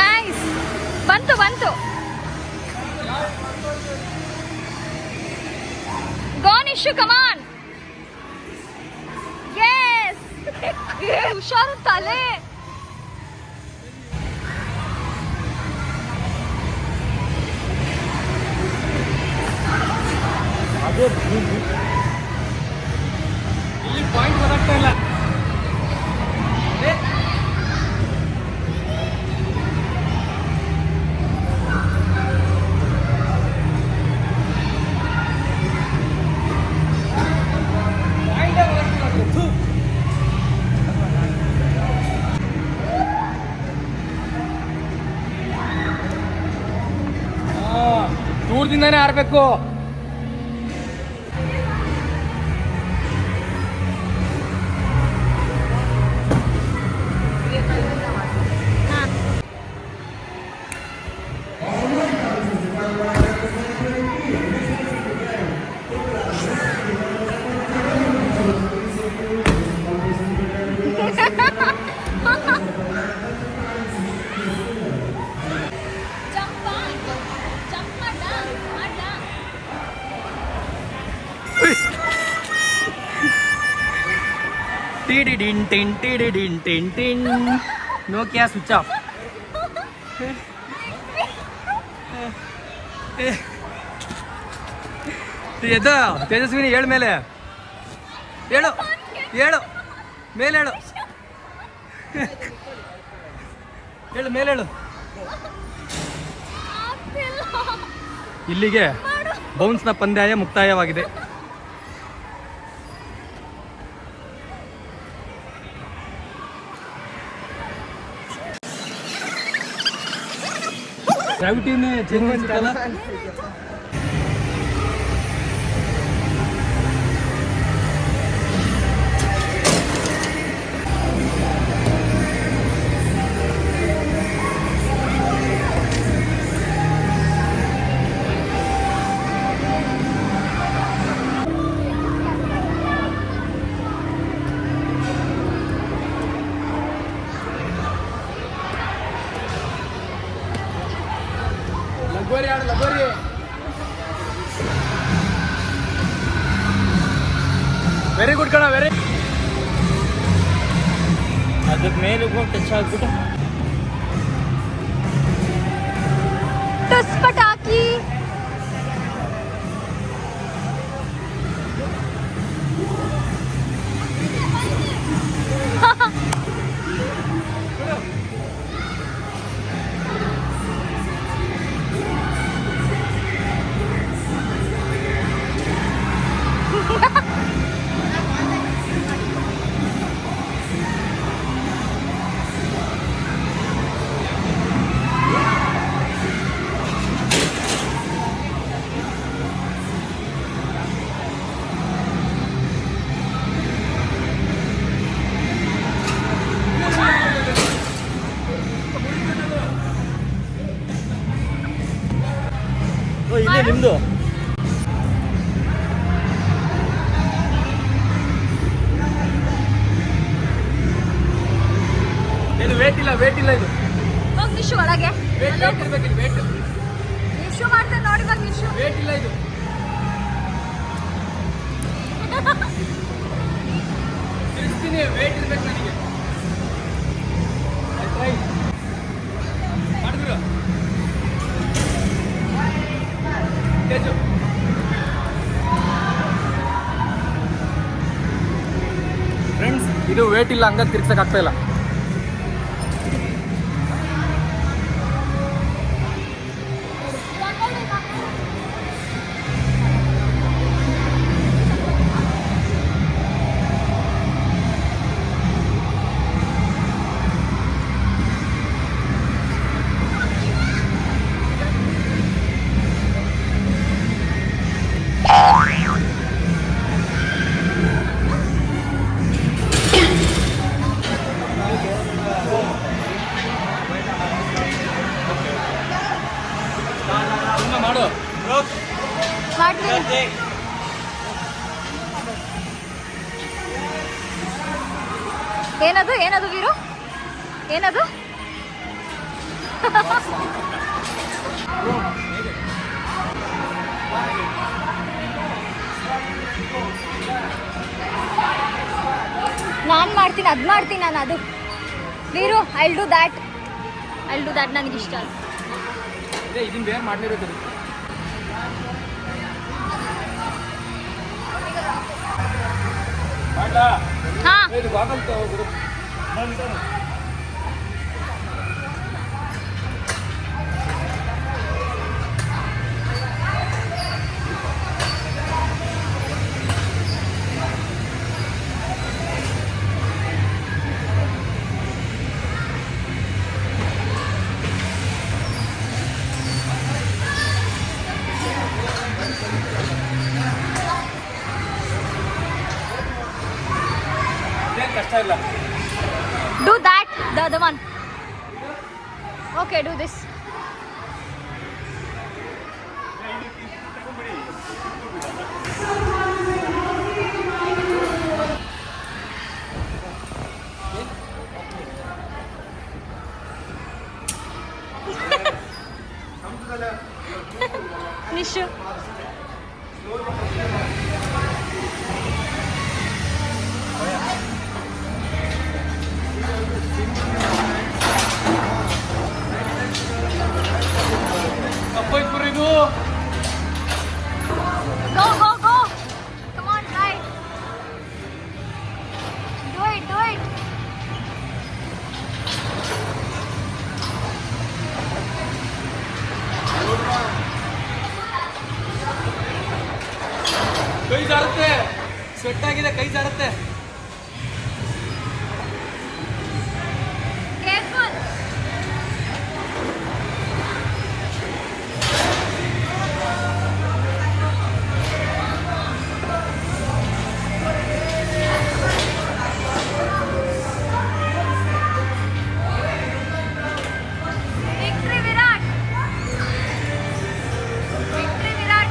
ನೈಸ್, ಬಂತು ಬಂತು. Go Nishu, come on. Yes. ಹುಷಾರು ತಲೆ. ಇಲ್ಲಿ ಪಾಯಿಂಟ್ ಗೊತ್ತಾಗ್ತಾ ಇಲ್ಲ. ದೂರದಿಂದಾನೇ ಆಡ್ಬೇಕು. Nokia switch off. ಎದ್ದ ತೇಜಸ್ವಿನಿ ಹೇಳು ಮೇಲೆ ಹೇಳು ಹೇಳು ಮೇಲೆ ಹೇಳು ಹೇಳು ಮೇಲೆ ಹೇಳು. ಇಲ್ಲಿಗೆ ಬೌನ್ಸ್ನ ಪಂದ್ಯಾಯ ಮುಕ್ತಾಯವಾಗಿದೆ. ಗ್ರಾವಿಟಿನೇ ಚೇಂಜ್ ಮಾಡ್ತಿರಲ್ಲ. ಲಗೋರಿ ಆಡು ಲಗೋರಿ. ವೆರಿ ಗುಡ್ ಕಣ ವೆರಿ. ಅದಕ್ಕೆ ಮೇಲೆ ಹೋಗಿ ಟಚ್ ಆಗ್ಬಿಟ್ಟು ಟುಸ್ ಪಟಾಕಿ. ಇಲ್ಲೇ ನಿಮ್ದು. ಇದು ವೇಟ್ ಇಲ್ಲ ವೇಟ್ ಇಲ್ಲ ಇದು ಹೋಗ್ ನಿಶು ಒಳಗೆ. ವೇಟ್ ವೇಟ್ ಇರ್ಬೇಕು ಇದು ವೇಟ್ ನಿಶು ಮಾಡ್ತಾರೆ ನೋಡಿ ಇವಾಗ ನಿಶು. ವೇಟ್ ಇಲ್ಲ ಇದು. ತಿರ್ಸ್ತೀನಿ ವೇಟ್ ಇರ್ಬೇಕು ನನಗೆ. ಮಾಡಿದ್ರು ತೇಜು. ಫ್ರೆಂಡ್ಸ್ ಇದು ವೇಟ್ ಇಲ್ಲ ಹಂಗ ತಿರ್ಗ್ಸಕ್ ಆಗ್ತಾ ಇಲ್ಲ. ಮಾಡು ಮಾಡ್ತೀನಿ. ಏನದು ಏನದು ವೀರು ಏನದು? ನಾನು ಮಾಡ್ತೀನಿ ಅದು ಮಾಡ್ತೀನಿ ನಾನು ಅದು. ವೀರು ಐ ಡು ದ್ಯಾಟ್ ನನಗಿಷ್ಟ. ಇದನ್ನ ಬೇರೆ ಮಾಡ್ಲಿರೋದು. ಹಾ ಕಷ್ಟ ಇಲ್ಲ. do that the other one. Okay, do this. Nishu ಅಪ್ಪಯ್ಯಪುರ ಇದು ಮಗು. Go, go, go. Come on, try. Do it, do it. ಕೈ ಜಾರುತ್ತೆ, ಸ್ವೆಟ್ ಆಗಿದೆ, ಕೈ ಜಾರುತ್ತೆ. Careful. Victory Virat. Victory Virat.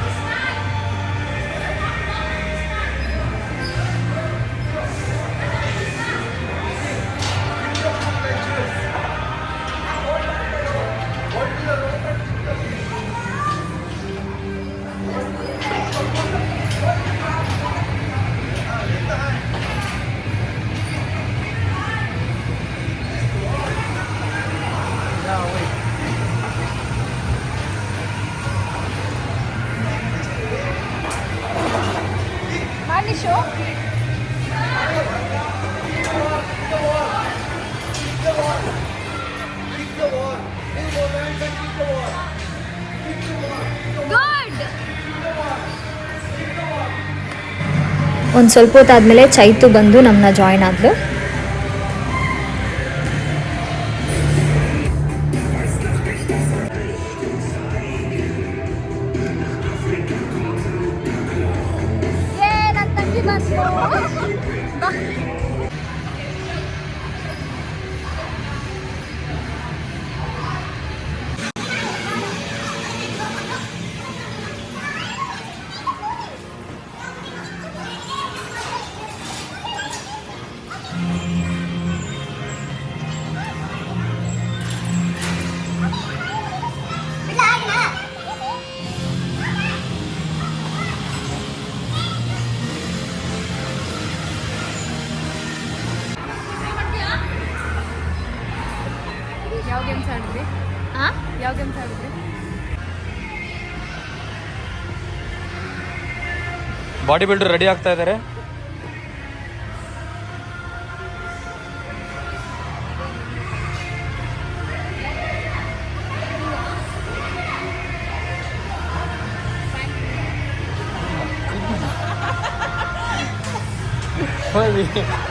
Manisho. Good. ಒಂದು ಸ್ವಲ್ಪ ಹೊತ್ತಾದಮೇಲೆ ಚೈತು ಬಂದು ನಮ್ಮನ್ನ ಜಾಯ್ನ್ ಆದ್ಲು. ನನ್ನ ತಂಗಿ ಬಂತು. ಬಾ. ಯಾವ ಗೇಮ್ಸ್ ಆಡಿದ್ರಿ? ಆ? ಯಾವ ಗೇಮ್ಸ್ ಆಡಿದ್ರಿ? ಬಾಡಿ ಬಿಲ್ಡರ್ ರೆಡಿ ಆಗ್ತಾ ಇದ್ದಾರೆ.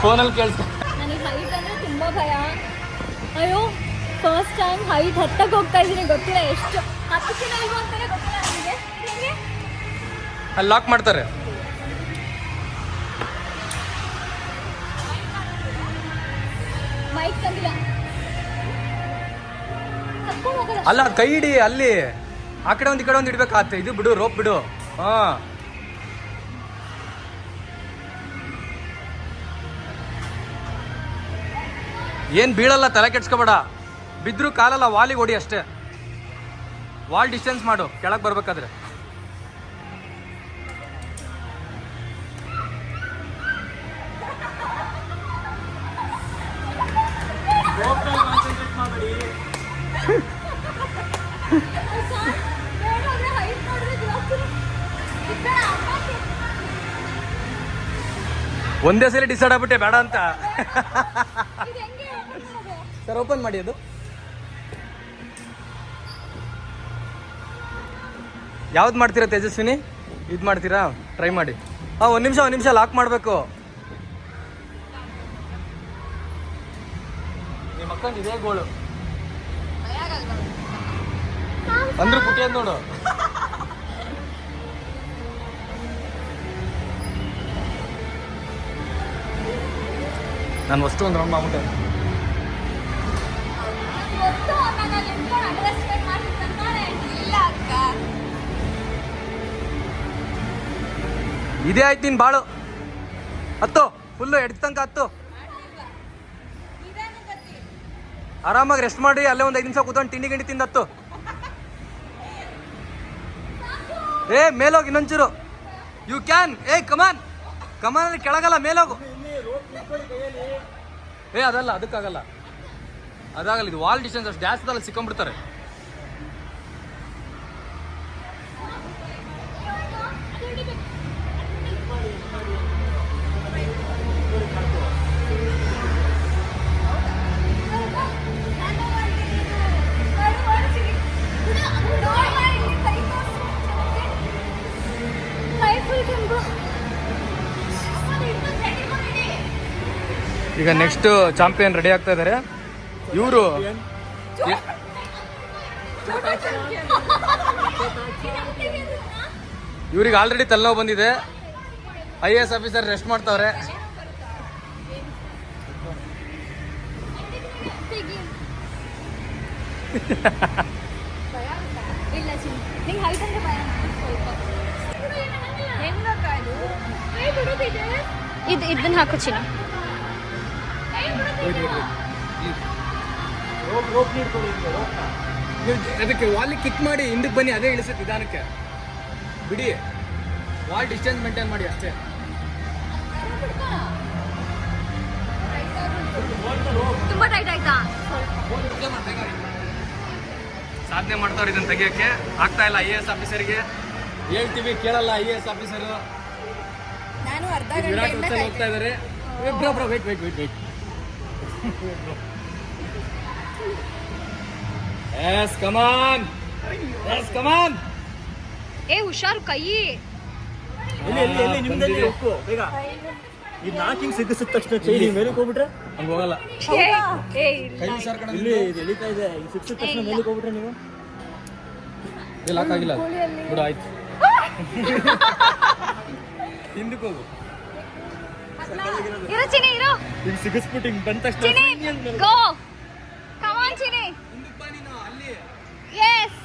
ಫೋನಲ್ಲಿ ಕೇಳ್ತ. ನನಗೆ ಹೈಟ್ ಅಂದರೆ ತುಂಬ ಭಯ. ಅಯ್ಯೋ ಫಸ್ಟ್ ಟೈಮ್ ಹೈಟ್ ಹತ್ತಕ್ಕೆ ಹೋಗ್ತಾ ಇದ್ದೀನಿ, ಗೊತ್ತಿಲ್ಲ ಎಷ್ಟು ಹತ್ತಕ್ಕಿಂತ ಇಲ್ವೋ ಅಂತಾನೆ ಗೊತ್ತಿಲ್ಲ ನನಗೆ. ನಿಮಗೆ ಅಲ್ಲಿ ಲಾಕ್ ಮಾಡ್ತಾರೆ. ಮೈಕ್ ತಂದಿಲ್ಲ, ಹತ್ಕೊಂಡು ಹೋಗಲ್ಲ. ಅಲ್ಲ ಕೈ ಹಿಡಿ, ಅಲ್ಲಿ ಆ ಕಡೆ ಒಂದು ಈ ಕಡೆ ಒಂದು ಇಡ್ಬೇಕಾಗತ್ತೆ. ಇದು ಬಿಡು, ರೋಪ್ ಬಿಡು. ಹಾ ಏನ್ ಬೀಳಲ್ಲ, ತಲೆ ಕೆಡ್ಸ್ಕೊಬೇಡ. ಬಿದ್ರು ಕಾಲಲ್ಲ, ವಾಲಿಗೆ ಹೊಡಿ ಅಷ್ಟೇ. ವಾಲ್ ಡಿಸ್ಟೆನ್ಸ್ ಮಾಡು ಕೆಳಗೆ ಬರ್ಬೇಕಾದ್ರೆ. ಒಂದೇ ಸಲ ಡಿಸೈಡ್ ಆಗ್ಬಿಟ್ಟೆ ಬೇಡ ಅಂತ. ಸರ್ ಓಪನ್ ಮಾಡಿ. ಅದು ಯಾವ್ದು ಮಾಡ್ತೀರಾ ತೇಜಸ್ವಿನಿ? ಇದು ಮಾಡ್ತೀರಾ? ಟ್ರೈ ಮಾಡಿ. ಒಂದು ನಿಮಿಷ ಲಾಕ್ ಮಾಡಬೇಕು. ನಿಮ್ಮ ಅಕ್ಕಂದು ಇದೇ ಗೋಳು ಅಂದ್ರೂ ಕುಟಿಯೋದು ನೋಡು. ನಾನು ವಸ್ತು ಒಂದು ರೌಂಡ್ ಮಾಡ್ಬಿಟ್ಟೆ. ಇದೇ ಆಯ್ತು ನೀನು ಬಾಳು. ಹತ್ತು ಫುಲ್ಲು ಎಡ್ ತನಕ ಹತ್ತು. ಆರಾಮಾಗಿ ರೆಸ್ಟ್ ಮಾಡಿ, ಅಲ್ಲೇ ಒಂದು 5 ನಿಮಿಷ ಕೂತ್ಕೊಂಡು ತಿಂಡಿ ಗಿಂಡಿ ತಿಂದು ಹತ್ತು. ಏ ಮೇಲೋಗಿ ಇನ್ನೊಂಚೂರು. You can. ಏ ಕಮಾನ್ ಕಮಾನ್, ಕೆಳಗಲ್ಲ, ಮೇಲೋಗು. ಏ ಅದಲ್ಲ, ಅದಕ್ಕಾಗಲ್ಲ, ಅದಾಗಲ್ಲ. ಇದು ವಾಲ್ ಡಿಸ್ಟೆನ್ಸ್ ಅಷ್ಟು ಜಾಸ್ತಿ ಸಿಕ್ಕೊಂಡ್ಬಿಡ್ತಾರೆ. ಈಗ ನೆಕ್ಸ್ಟ್ ಚಾಂಪಿಯನ್ ರೆಡಿ ಆಗ್ತಾ ಇದಾರೆ ಇವರು. ಇವ್ರಿಗೆ ಆಲ್ರೆಡಿ ತಲೆನೋವು ಬಂದಿದೆ. IAS ಆಫೀಸರ್ ರೆಸ್ಟ್ ಮಾಡ್ತಾವ್ರೆ. ಇಲ್ಲ ಚಿನ್ನ, ನಿಂಗೆ ಹೈಟ್ ಅಂದ್ರೆ ಭಯ ಇದು ಇದನ್ನ ಹಾಕು ಚಿನ್ನ. ಅದಕ್ಕೆ ವಾಲ್ ಕಿಕ್ ಮಾಡಿ ಹಿಂದಕ್ಕೆ ಬನ್ನಿ, ಅದೇ ಇಳಿಸುತ್ತೆ ನಿಧಾನಕ್ಕೆ. ಬಿಡಿ, ವಾಲ್ ಡಿಸ್ಟೆನ್ಸ್ ಮೇಂಟೈನ್ ಮಾಡಿ ಅಷ್ಟೇ. ತುಂಬಾ ಟೈಟ್ ಆಯ್ತಾ? ಸಾಧನೆ ಮಾಡ್ತಾವ್ರು ಇದನ್ನ ತೆಗಿಯಕ್ಕೆ ಆಗ್ತಾ ಇಲ್ಲ. IAS ಆಫೀಸರ್ಗೆ ಹೇಳ್ತೀವಿ, ಕೇಳಲ್ಲ. IAS ಆಫೀಸರ್ ನಾನು ಅರ್ಧ ವಿರಾಟ್ ಗಂಟೆಯಿಂದ ಹೋಗ್ತಾ ಇದಾರೆ. ವೇಟ್. Yes come on. ಏ ಹುಷಾರು ಕೈ. ಎಲ್ಲಿ ನಿಮ್ದಲ್ಲಿ ಉಕ್ಕು ಬೇಗ. ಈ ನಾಕಿಂಗ್ ಸಿಕ್ಕಿಸಿದ ತಕ್ಷಣ ಚೈನಿ ಮೇಲಕ್ಕೆ ಹೋಗ್ಬಿಟ್ರೆ ಹಂಗ ಹೋಗಲ್ಲ. ಏ ಕೈ ಹುಷಾರ್ ಕಣ. ಇಲ್ಲಿ ಇದು ಎಳಿತಾ ಇದೆ. ಈ ಸಿಕ್ಕಿಸಿದ ತಕ್ಷಣ ಮೇಲಕ್ಕೆ ಹೋಗ್ಬಿಟ್ರೆ ನೀವು ಲಾಕ್ ಆಗಿಲ್ಲ ಬಿಡು, ಆಯ್ತು. ಹಿಂದಕ್ಕೆ ಹೋಗು. ಇರೋ ಚಿನಿ ಇರೋ. ಈಗ ಸಿಗಿಸ್ಬಿಟ್ಟು ಹಿಂಗ್ ಬಂದ ತಕ್ಷಣ Chini go come on Chini. ಹಿಂದಕ್ಕೆ ಬಾ ನೀನು ಅಲ್ಲಿ. Yes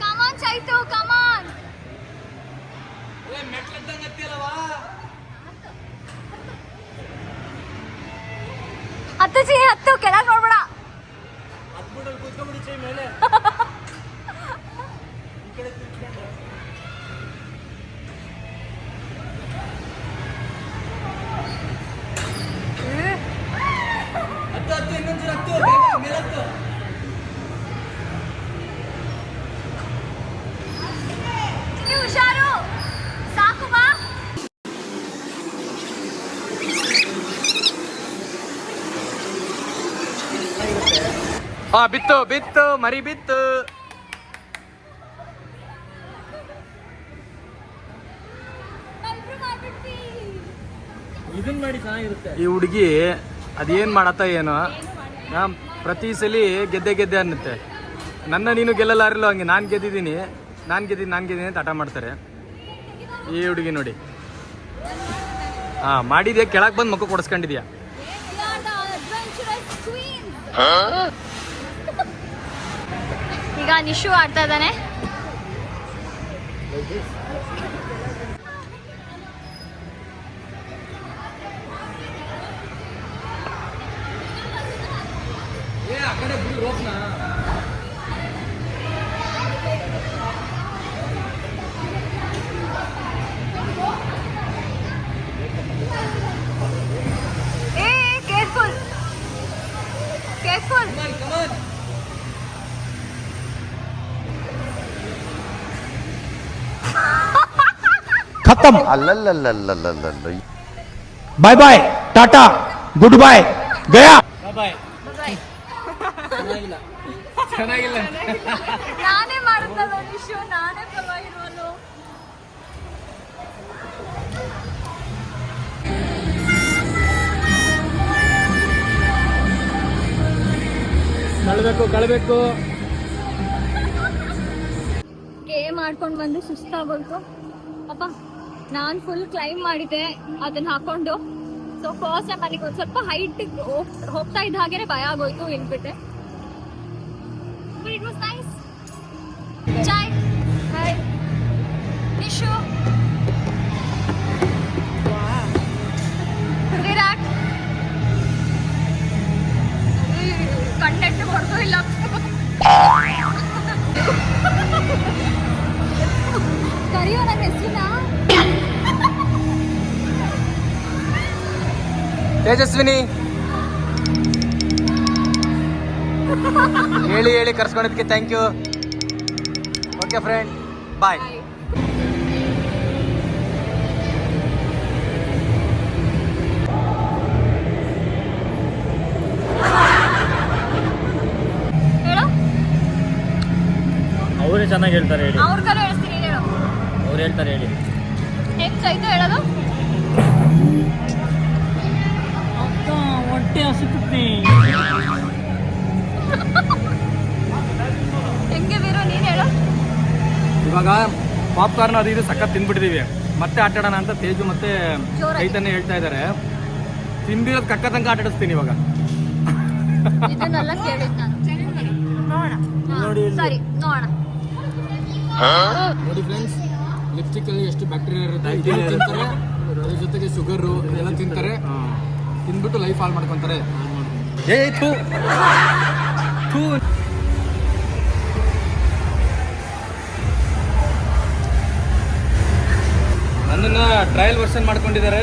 come on Chaitu come on. ಮೆಟ್ಲದ್ದಂಗೆ ಹತ್ತಿಯಲ್ಲವಾ? ಹತ್ತು ಚಿನಿ ಹತ್ತು, ಕೆಳಗೆ ನೋಡ್ಬೇಡ. ಹತ್ಬಿಡಲ್ಲಿ ಕೂತ್ಕೊಂಡ್ಬಿಡಿ ಚೈ ಮೇಲೆ. ಈ ಕಡೆ ತಿರ್ಗ್ಕೊಂಡು ಹತ್ತು ಇನ್ನೊಂಚೂರು ಹತ್ತು ಮೇಲೆ ಹತ್ತು. ಚಿನಿ ಹುಷಾರು, ಸಾಕು ಬಾ. ಬಿತ್ತು ಮರಿ ಬಿತ್ತು. ಇದನ್ ಮಾಡಿ ಚೆನ್ನಾಗಿರುತ್ತೆ. ಈ ಹುಡುಗಿ ಅದೇನ್ ಮಾಡತ್ತ ಏನೋ, ಪ್ರತಿ ಸಲ ಗೆದ್ದೆ ಅನ್ನತ್ತೆ. ನನ್ನ ನೀನು ಗೆಲ್ಲಲಾರಿಲ್ಲ ಹಂಗೆ. ನಾನು ಗೆದ್ದಿದ್ದೀನಿ ಅಂತ ಹಠ ಮಾಡ್ತಾರೆ ಈ ಹುಡುಗಿ ನೋಡಿ. ಮಾಡಿದ್ಯಾ, ಕೆಳಗೆ ಬಂದು ಮಕ್ಕ ಕೊಡಿಸ್ಕೊಂಡಿದ್ಯಾ. ಈಗ ನಿಶು ಆಡ್ತಾ ಇದ್ದಾನೆ. Careful. Come on. खत्म. Bye bye, tata, good bye, गया. ಬಾಯ್. ಚೆನ್ನಾಗಿಲ್ಲ. ನಾನೇ ಮಾಡಿದ್ನಲ್ಲ ನಿಶು, ನಾನೇ ಪರವಾಗಿರೋನು. ಕಳಬೇಕು. ಗೇಮ್ ಮಾಡ್ಕೊಂಡು ಬಂದು ಸುಸ್ತಾಗೋಯ್ತು ಅಪ್ಪ. ನಾನು ಫುಲ್ ಕ್ಲೈಮ್ ಮಾಡಿದ್ದೆ ಅದನ್ನ ಹಾಕೊಂಡು. ಸೊ ಫಸ್ಟ್ ಟೈಮ್ ನನಗೆ ಒಂದು ಸ್ವಲ್ಪ ಹೈಟ್ ಹೋಗ್ತಾ ಇದ್ದ ಹಾಗೇನೆ ಭಯ ಆಗೋಯ್ತು, ಇನ್ಬಿಟ್ಟೆ. It was nice. ಚಾಯ್ ಹಾಯ್ ನಿಶು, ವಿರಾಟ್ ಕಂಟೆಂಟ್ ಕೊಡ್ತೂ ಇಲ್ಲ. ಕರಿಯೋ ನನ್ನ ಹೆಸರಿನ. ತೇಜಸ್ವಿನಿ ಹೇಳಿ ಕರ್ಸ್ಕೊಂಡಿದ್ದಕ್ಕೆ thank you. Okay friend, bye. ಹೇಳು, ಅವರೇ ಚೆನ್ನಾಗಿ ಹೇಳ್ತಾರೆ ಹೇಳಿ. ಅವ್ರ ಕಡೆ ಹೇಳ್ತೀನಿ, ಹೇಳು. ಅವ್ರು ಹೇಳ್ತಾರೆ ಹೇಳಿ. ಹೆಂಗ್ ಚೈತು ಹೇಳೋದು? ಹೊಟ್ಟೆ ಹಸುತ್ತೆ. ಹೆಂಗೆ ವೀರು ನೀನ್ ಹೇಳು. ಇವಾಗ ಪಾಪ್ಕಾರ್ನ್ ಅದು ಇದು ಸಖತ್ ತಿಂದ್ಬಿಟ್ಟಿದೀವಿ. ಮತ್ತೆ ಆಟ ಆಡೋಣ ಅಂತ ತೇಜು ಮತ್ತೆ ಜೋರಾಗಿ. ಚೈತನ್ಯ ಹೇಳ್ತಾ ಇದಾರೆ. ತಿಂದಿರೋದು ಕಕ್ಕ ತನಕ ಆಟ ಆಡಿಸ್ತೀನಿ ಇವಾಗ. ಇದನ್ನೆಲ್ಲ ಕೇಳಿದ್ ನಾನು. ನೋಡೋಣ. ನೋಡಿ ಇಲ್ಲಿ. ಸರಿ ನೋಡೋಣ. ನೋಡಿ ಫ್ರೆಂಡ್ಸ್, ಲಿಪ್ಸ್ಟಿಕ್ ಅಲ್ಲಿ ಎಷ್ಟು ಬ್ಯಾಕ್ಟೀರಿಯಾ ಇರುತ್ತೆ ಇದನ್ನ ತಿಂತಾರೆ, ಅದ್ರ ಜೊತೆಗೆ ಶುಗರು ಎಲ್ಲ ತಿಂತಾರೆ, ತಿಂದ್ಬಿಟ್ಟು ಲೈಫ್ ಹಾಳು ಮಾಡ್ಕೊಂತಾರೆ. ನನ್ನನ್ನ ಟ್ರಯಲ್ ವರ್ಷನ್ ಮಾಡ್ಕೊಂಡಿದ್ದಾರೆ.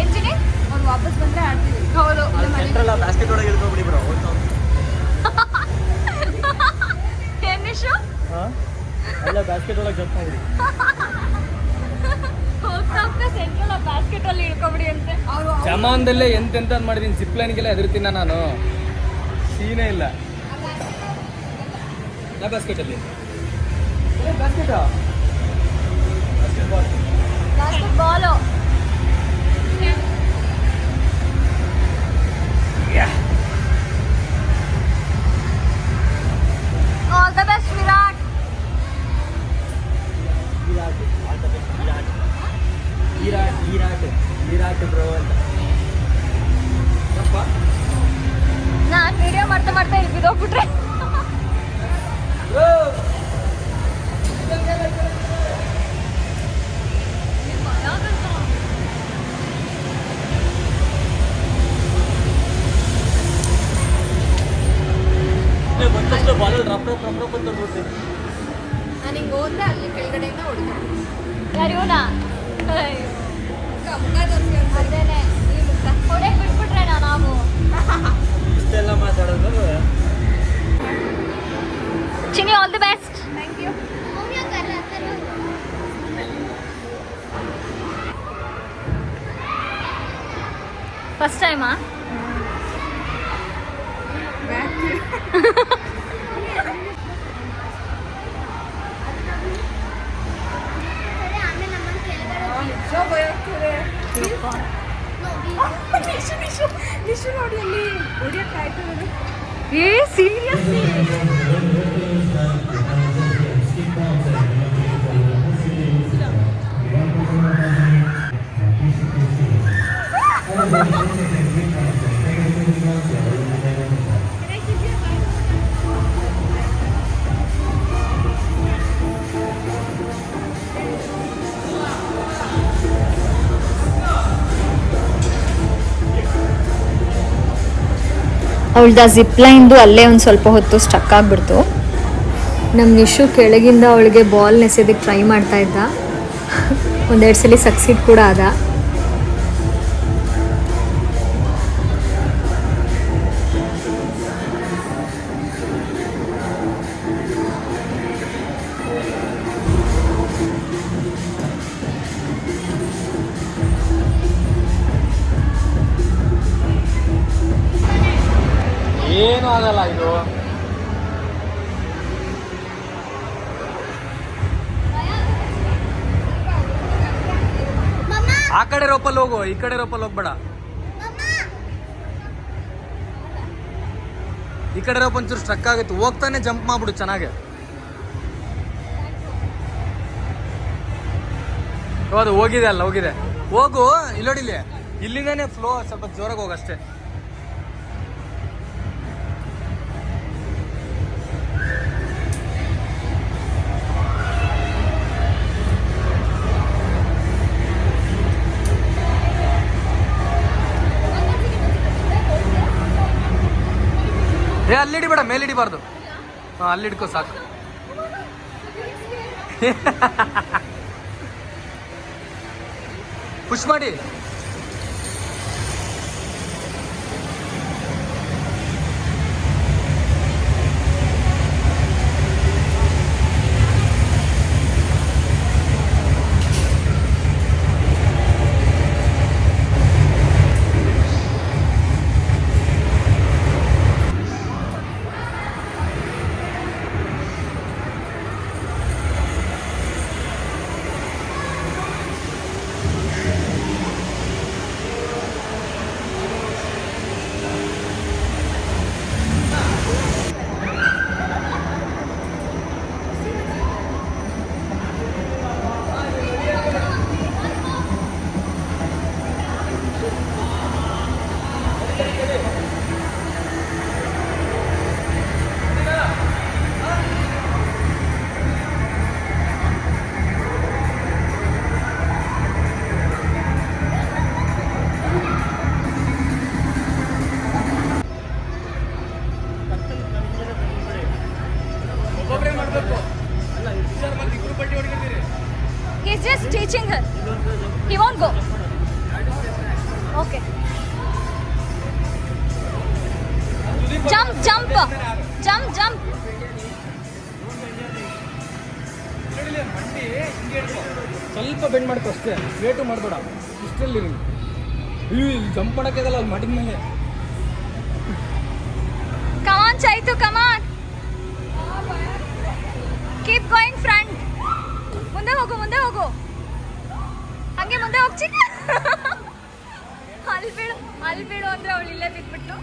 ಎಂಜಿನಿ ಅವ್ರು ವಾಪಸ್ ಬಂದ್ರೆ ಆಡ್ತೀವಿ. ಹೌದು. ಸೆಂಟ್ರಲ್ ಬ್ಯಾಸ್ಕೆಟ್ ಒಳಗೆ ಇಳ್ಕೊಂಡ್ಬಿಡಿ ಬ್ರೋ. ಏನ್ ವಿಷಯ? ಅಲ್ಲ ಬ್ಯಾಸ್ಕೆಟ್ ಒಳಗೆ ಜಂಪ್ ಮಾಡಿ. ಹೋಗ್ತಾ ಹೋಗ್ತಾ ಸೆಂಟ್ರಲ್ ಬ್ಯಾಸ್ಕೆಟ್ ಅಲ್ಲಿ ಇಳ್ಕೊಬಿಡಿ ಅಂತೆ. ಅವ್ರು ಜಮಾನ್ದಲ್ಲೇ ಎಂತೆಂತ ಮಾಡಿದೀನಿ. ಸಿಪ್ಲೈನ್ಗೆಲ್ಲ ಎದುರ್ತೀನ ನಾನು, ಸೀನೇ ಇಲ್ಲ. ಬ್ಯಾಸ್ಕೆಟ್ ಅಲ್ಲಿ basketball. All the best Virat. Virat bro ಅಂತ. ನಾನ್ ವಿಡಿಯೋ ಮಾಡ್ತಾ ಮಾಡ್ತಾ ಇಲ್ಲಿ ಬಿದ್ದೋಗ್ಬಿಟ್ರೆ. ಬಂದಷ್ಟು ಬಾಲಲ್ಲಿ ರಫ್ ರಫ್ ರಫ್ ರಫ್ ಅಂತ ನೋಡ್ತೀನಿ. ನಾನು ಹಿಂಗೆ ಹೋದ್ರೆ ಅಲ್ಲಿ ಕೆಳಗಡೆಯಿಂದ ಹೊಡಿದೆ. ಯಾರು ಇವನಾ? ಅದೇನೆ ಈ ಮುಖ ಹೊಡೆಯಕ್ ಬಿಟ್ಬಿಟ್ರೆ ನಾವು. ಇಷ್ಟೆಲ್ಲ ಮಾತಾಡೋದು. Chini all the best. Thank you. First ಟೈಮಾ? ನಿಶು ನೋಡಿ ಅಲ್ಲಿ ಹೊಡಿಯಕ್ಕೆ ಆಯ್ತು. ಏ ಸೀರಿಯಸ್ಲಿ? ಅವಳ್ದ ಜಿಪ್ ಲೈನ್ದು ಅಲ್ಲೇ ಒಂದು ಸ್ವಲ್ಪ ಹೊತ್ತು ಸ್ಟಕ್ ಆಗಿಬಿಡ್ತು. ನಮ್ಮ ನಿಶು ಕೆಳಗಿಂದ ಅವಳಿಗೆ ಬಾಲ್ ನೆಸೆಯೋದಕ್ಕೆ ಟ್ರೈ ಮಾಡ್ತಾ ಇದ್ದ. ಒಂದೆರಡು ಸಲ ಸಕ್ಸೀಡ್ ಕೂಡ ಆದ. ಏನು ಆಗಲ್ಲ ಇದು. ಆ ಕಡೆ ರೋಪಲ್ಲಿ ಹೋಗು, ಈ ಕಡೆ ರೋಪಲ್ಲಿ ಹೋಗ್ಬೇಡ. ಈ ಕಡೆ ರೋಪ್ ಒಂಚೂರು ಸ್ಟ್ರಕ್ ಆಗಿತ್ತು, ಹೋಗ್ತಾನೆ ಜಂಪ್ ಮಾಡ್ಬಿಡು ಚೆನ್ನಾಗೆ. ಅದು ಹೋಗಿದೆ, ಅಲ್ಲ ಹೋಗಿದೆ. ಹೋಗು, ಇಲ್ಲೋಡಿಲಿ, ಇಲ್ಲಿಂದಾನೆ ಫ್ಲೋ ಸ್ವಲ್ಪ ಜೋರಾಗಿ ಹೋಗಷ್ಟೇ. ಅಲ್ಲಿ ಹಿಡಿಬೇಡ, ಮೇಲೆ ಹಿಡಿಬಾರ್ದು. ಅಲ್ಲಿ ಹಿಡ್ಕೋ ಸಾಕು. ಪುಷ್ ಮಾಡಿ. ಲೇಟು ಮಾಡಬೇಡ, ಇಷ್ಟರಲ್ಲಿ ಜಂಪ್ ಮಾಡೋಕ್ಕಾಗಲ್ಲ ಅಲ್ಲಿ ಮಡಿದ ಮೇಲೆ. ಕಮಾನ್ ಚೈತು ಕಮಾನ್, ಕೀಪ್ ಗೋಯಿಂಗ್ ಫ್ರಂಟ್. ಮುಂದೆ ಹೋಗು ಮುಂದೆ ಹೋಗು, ಹಂಗೆ ಮುಂದೆ ಹೋಗ್ ಚಿಕ್ಕ. ಅಲ್ಲಿ ಬೀಳು ಅಂದ್ರೆ ಅವಳು ಇಲ್ಲೇ ಬಿದ್ಬಿಟ್ಟು.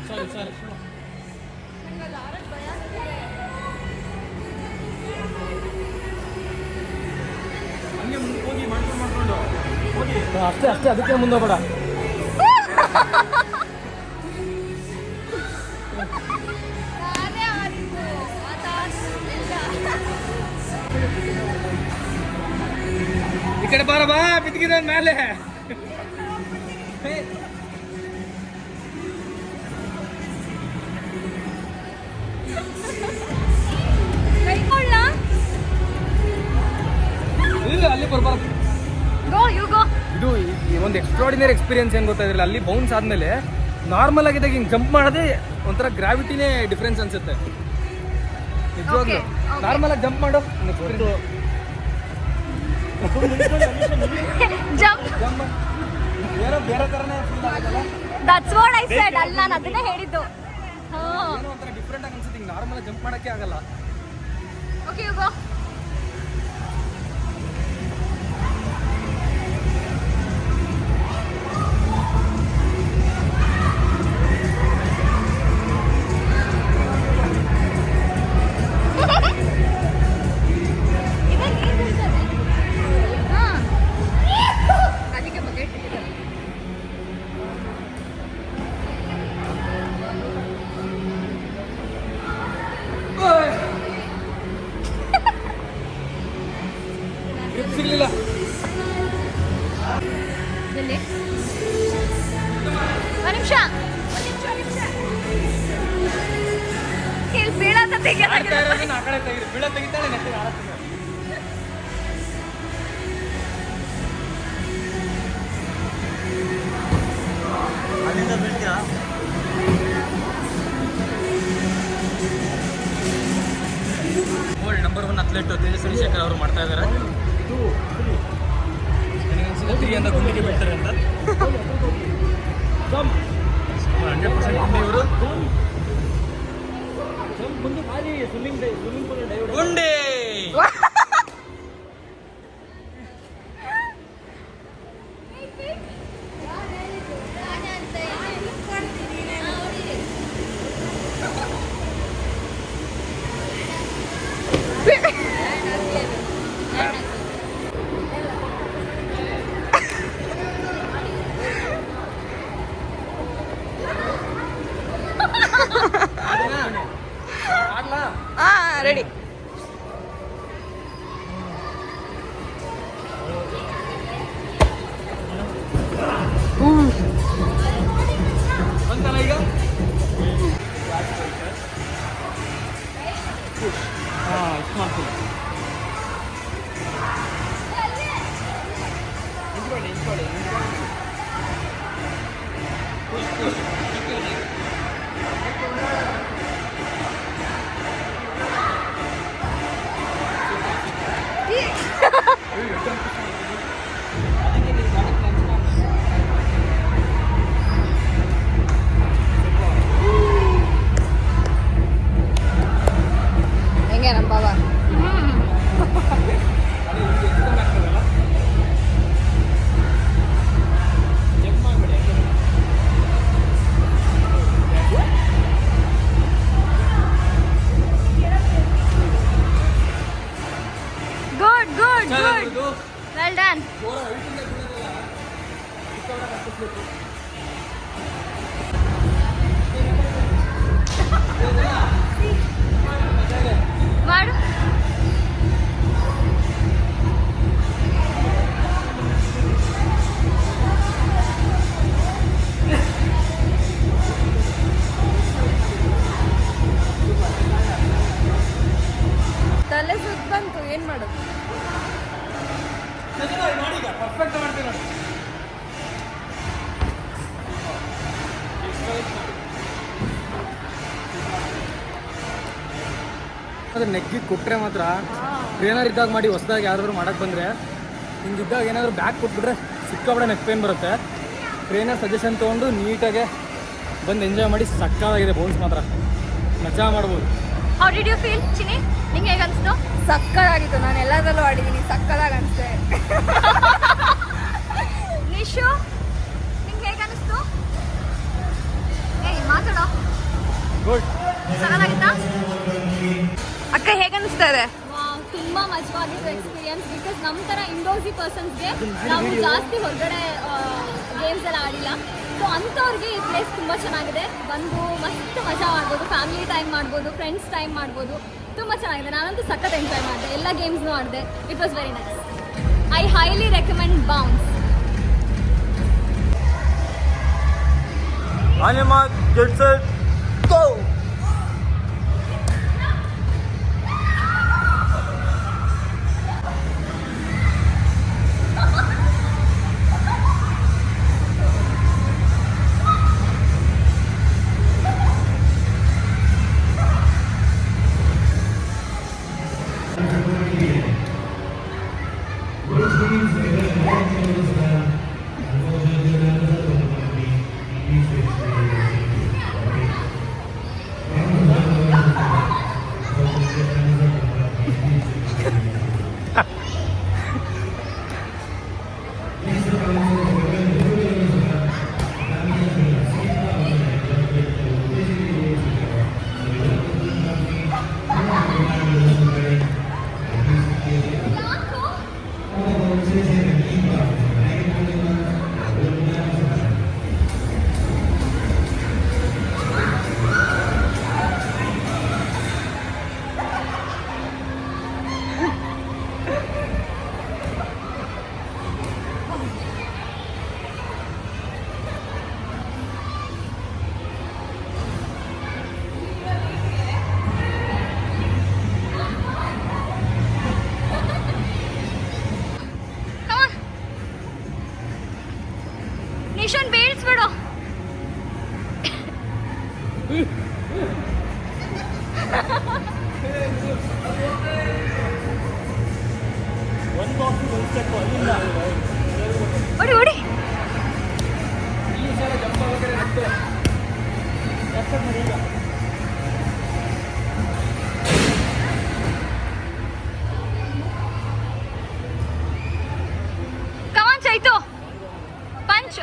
ಹಂಗೆ ಮುಂದೆ ಹೋಗಿ ಮಾಡ್ಕೊಂಡು ಹೋಗಿ. ಅಷ್ಟೇ ಅದಕ್ಕೆ ಮುಂದೆ ಹೋಗ್ಬೇಡ. ಈ ಕಡೆ ಬಾರ, ಬಾ ಬಿದ್ದಿದೆ ಮೇಲೆ. ಇಲ್ಲ ಅಲ್ಲಿ ಬರ್ಬಾರ್ದು. Go you go. ಇದು ಒಂದು ಎಕ್ಸ್ಟ್ರಾರ್ಡಿನರಿ ಎಕ್ಸ್ಪೀರಿಯನ್ಸ್ ಏನು ಗೊತ್ತಾ ಇದ್ರಲ್ಲ, ಅಲ್ಲಿ ಬೌನ್ಸ್ ಆದ್ಮೇಲೆ ನಾರ್ಮಲ್ ಆಗಿದ್ದಾಗ ಹಿಂಗೆ ಜಂಪ್ ಮಾಡೋದೇ ಒಂಥರ ಗ್ರಾವಿಟಿನೇ ಡಿಫ್ರೆನ್ಸ್ ಅನ್ಸುತ್ತೆ ನಿಜವಾಗ್ಲೂ. ನಾರ್ಮಲ್ ಆಗಿ ಜಂಪ್ ಮಾಡು, ಜಂಪ್ ಜಂಪ್ ಏನೋ ಬೇರೆ ಥರನೇ ಫೀಲ್ ಆಗುತ್ತಲ್ಲ. That's what I said. ಅಲ್ಲಿ ನಾನು ಅದನ್ನೇ ಹೇಳಿದ್ದು. ಏನೋ ಒಂಥರ ಡಿಫ್ರೆಂಟ್ ಆಗಿ ಅನ್ಸುತ್ತೆ, ಹಿಂಗೆ ನಾರ್ಮಲ್ ಆಗಿ ಜಂಪ್ ಮಾಡೋಕ್ಕೆ ಆಗಲ್ಲ. Okay you go. ಸಿಗ್ಲಿಲ್ಲ. ಒಂದು ನಿಮಿಷ ಇಲ್ಲಿ ಬೀಳತ್ತ ಆ ಕಡೆ ತೆಗೀರಿ, ಬೀಳ ತೆಗಿತಾಳೆ ನೆಟ್ಟಿಗೆ ಆಡ್ತೀನಿ. ಅಲ್ಲಿಂದ ಬೀಳ್ತೀರಾ? World number 1 athlete Tejaswi Shekhar ಅವರು ಮಾಡ್ತಾ ಇದ್ದಾರೆ. ನನಗನ್ಸಿದೆ ಅಂತ ಗುಂಡಿಗೆ ಬಿಡ್ತಾರೆ ಅಂತ. 100% ಇವರು ಗುಂಡಿ. ರೆಡಿ. ಬಂತಲ್ಲ ಈಗ. ಇಷ್ಟು ಮಾಡ್ತೀನಿ. ಹೆಂಗೆ ನಮ್ಮ ಬಾಬಾ? Good good good, well done. ಮಾಡು. ತಲೆ ಸುತ್ತ ಬಂತು, ಏನ್ ಮಾಡೋದು? ಪರ್ಫೆಕ್ಟ್ ಮಾಡ್ತೀನಿ ನೋಡಿ. ಅದ್ರ ನೆಗ್ಗಿ ಕೊಟ್ಟರೆ ಮಾತ್ರ ಟ್ರೇನರ್ ಇದ್ದಾಗ ಮಾಡಿ ಹೊಸದಾಗಿ ಯಾರಾದ್ರೂ ಮಾಡಕ್ಕೆ ಬಂದರೆ ಹಿಂಗಿದ್ದಾಗ ಏನಾದರೂ ಬ್ಯಾಗ್ ಕೊಟ್ಬಿಟ್ರೆ ಸಿಕ್ಕಾಪಟ್ಟೆ ನೆಕ್ ಪೇನ್ ಬರುತ್ತೆ. ಟ್ರೈನರ್ ಸಜೆಷನ್ ತೊಗೊಂಡು ನೀಟಾಗೆ ಬಂದು ಎಂಜಾಯ್ ಮಾಡಿ ಸಕ್ಕತ್ತಾಗಿದೆ. ಬೋನ್ಸ್ ಮಾತ್ರ ಮಜಾ ಮಾಡ್ಬೋದು. How did you feel Chini? ನಿಂಗೆ ಹೇಗೆ ಅನಿಸ್ತು? ಸಕ್ಕತ್ತಾಗಿತ್ತು. ನಾನು ಎಲ್ಲದರಲ್ಲೂ ಆಡಿದ್ದೀನಿ, ಸಕ್ಕತ್ತಾಗಿ ಅನಿಸ್ತೆ. ನಿಶು ನಿಂಗೆ ಹೇಗೆ ಅನಿಸ್ತು? ಏಯ್ ಮಾತಾಡೋ. ಗುಡ್. ಸಕ್ಕತ್ತಾಗಿತ್ತಾ? ಅಕ್ಕ ಹೇಗೆ ಅನಿಸ್ತಾ ಇದೆ? ತುಂಬ ಮಜವಾಗಿತ್ತು ಎಕ್ಸ್ಪೀರಿಯನ್ಸ್. ಬಿಕಾಸ್ ನಮ್ಮ ಥರ ಇಂಡೋರ್ಸಿ ಪರ್ಸನ್ಸ್ಗೆ ನಾವು ಜಾಸ್ತಿ ಹೊರಗಡೆ ಗೇಮ್ಸ್ ಎಲ್ಲ ಆಡಿಲ್ಲ. ಸೊ ಅಂಥವ್ರಿಗೆ ಈ ಪ್ಲೇಸ್ ತುಂಬ ಚೆನ್ನಾಗಿದೆ. ಬಂದು ಮಸ್ತ್ ಮಜಾ ಮಾಡ್ಬೋದು, ಫ್ಯಾಮಿಲಿ ಟೈಮ್ ಮಾಡ್ಬೋದು, ಫ್ರೆಂಡ್ಸ್ ಟೈಮ್ ಮಾಡ್ಬೋದು. ತುಂಬ ಚೆನ್ನಾಗಿದೆ. ನಾನಂತೂ ಸಖತ್ ಎಂಜಾಯ್ ಮಾಡಿದೆ. ಎಲ್ಲ ಗೇಮ್ಸ್ನೂ ಆಡಿದೆ. It was very nice. I highly recommend Bounce. ನಿಶನ್ ಬೀಳ್ಸ್ಬಿಡು. ಓಡಿ ಓಡಿ. Come on Chaitu, punch.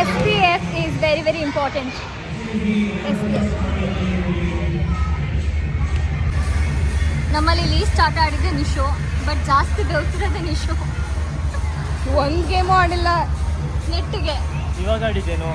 SPF is very very important. SPF. ನಮ್ಮಲ್ಲಿ ಲೀಸ್ಟ್ ಆಟ ಆಡಿದೆ ನಿಶು, ಬಟ್ ಜಾಸ್ತಿ ಬೆವ್ತಿರೋದೆ ನಿಶು. ಒಂದು ಗೇಮು ಆಡಿಲ್ಲ. ನೆಟ್ಟಿಗೆ ಇವಾಗ ಆಡಿದ್ದೇನು?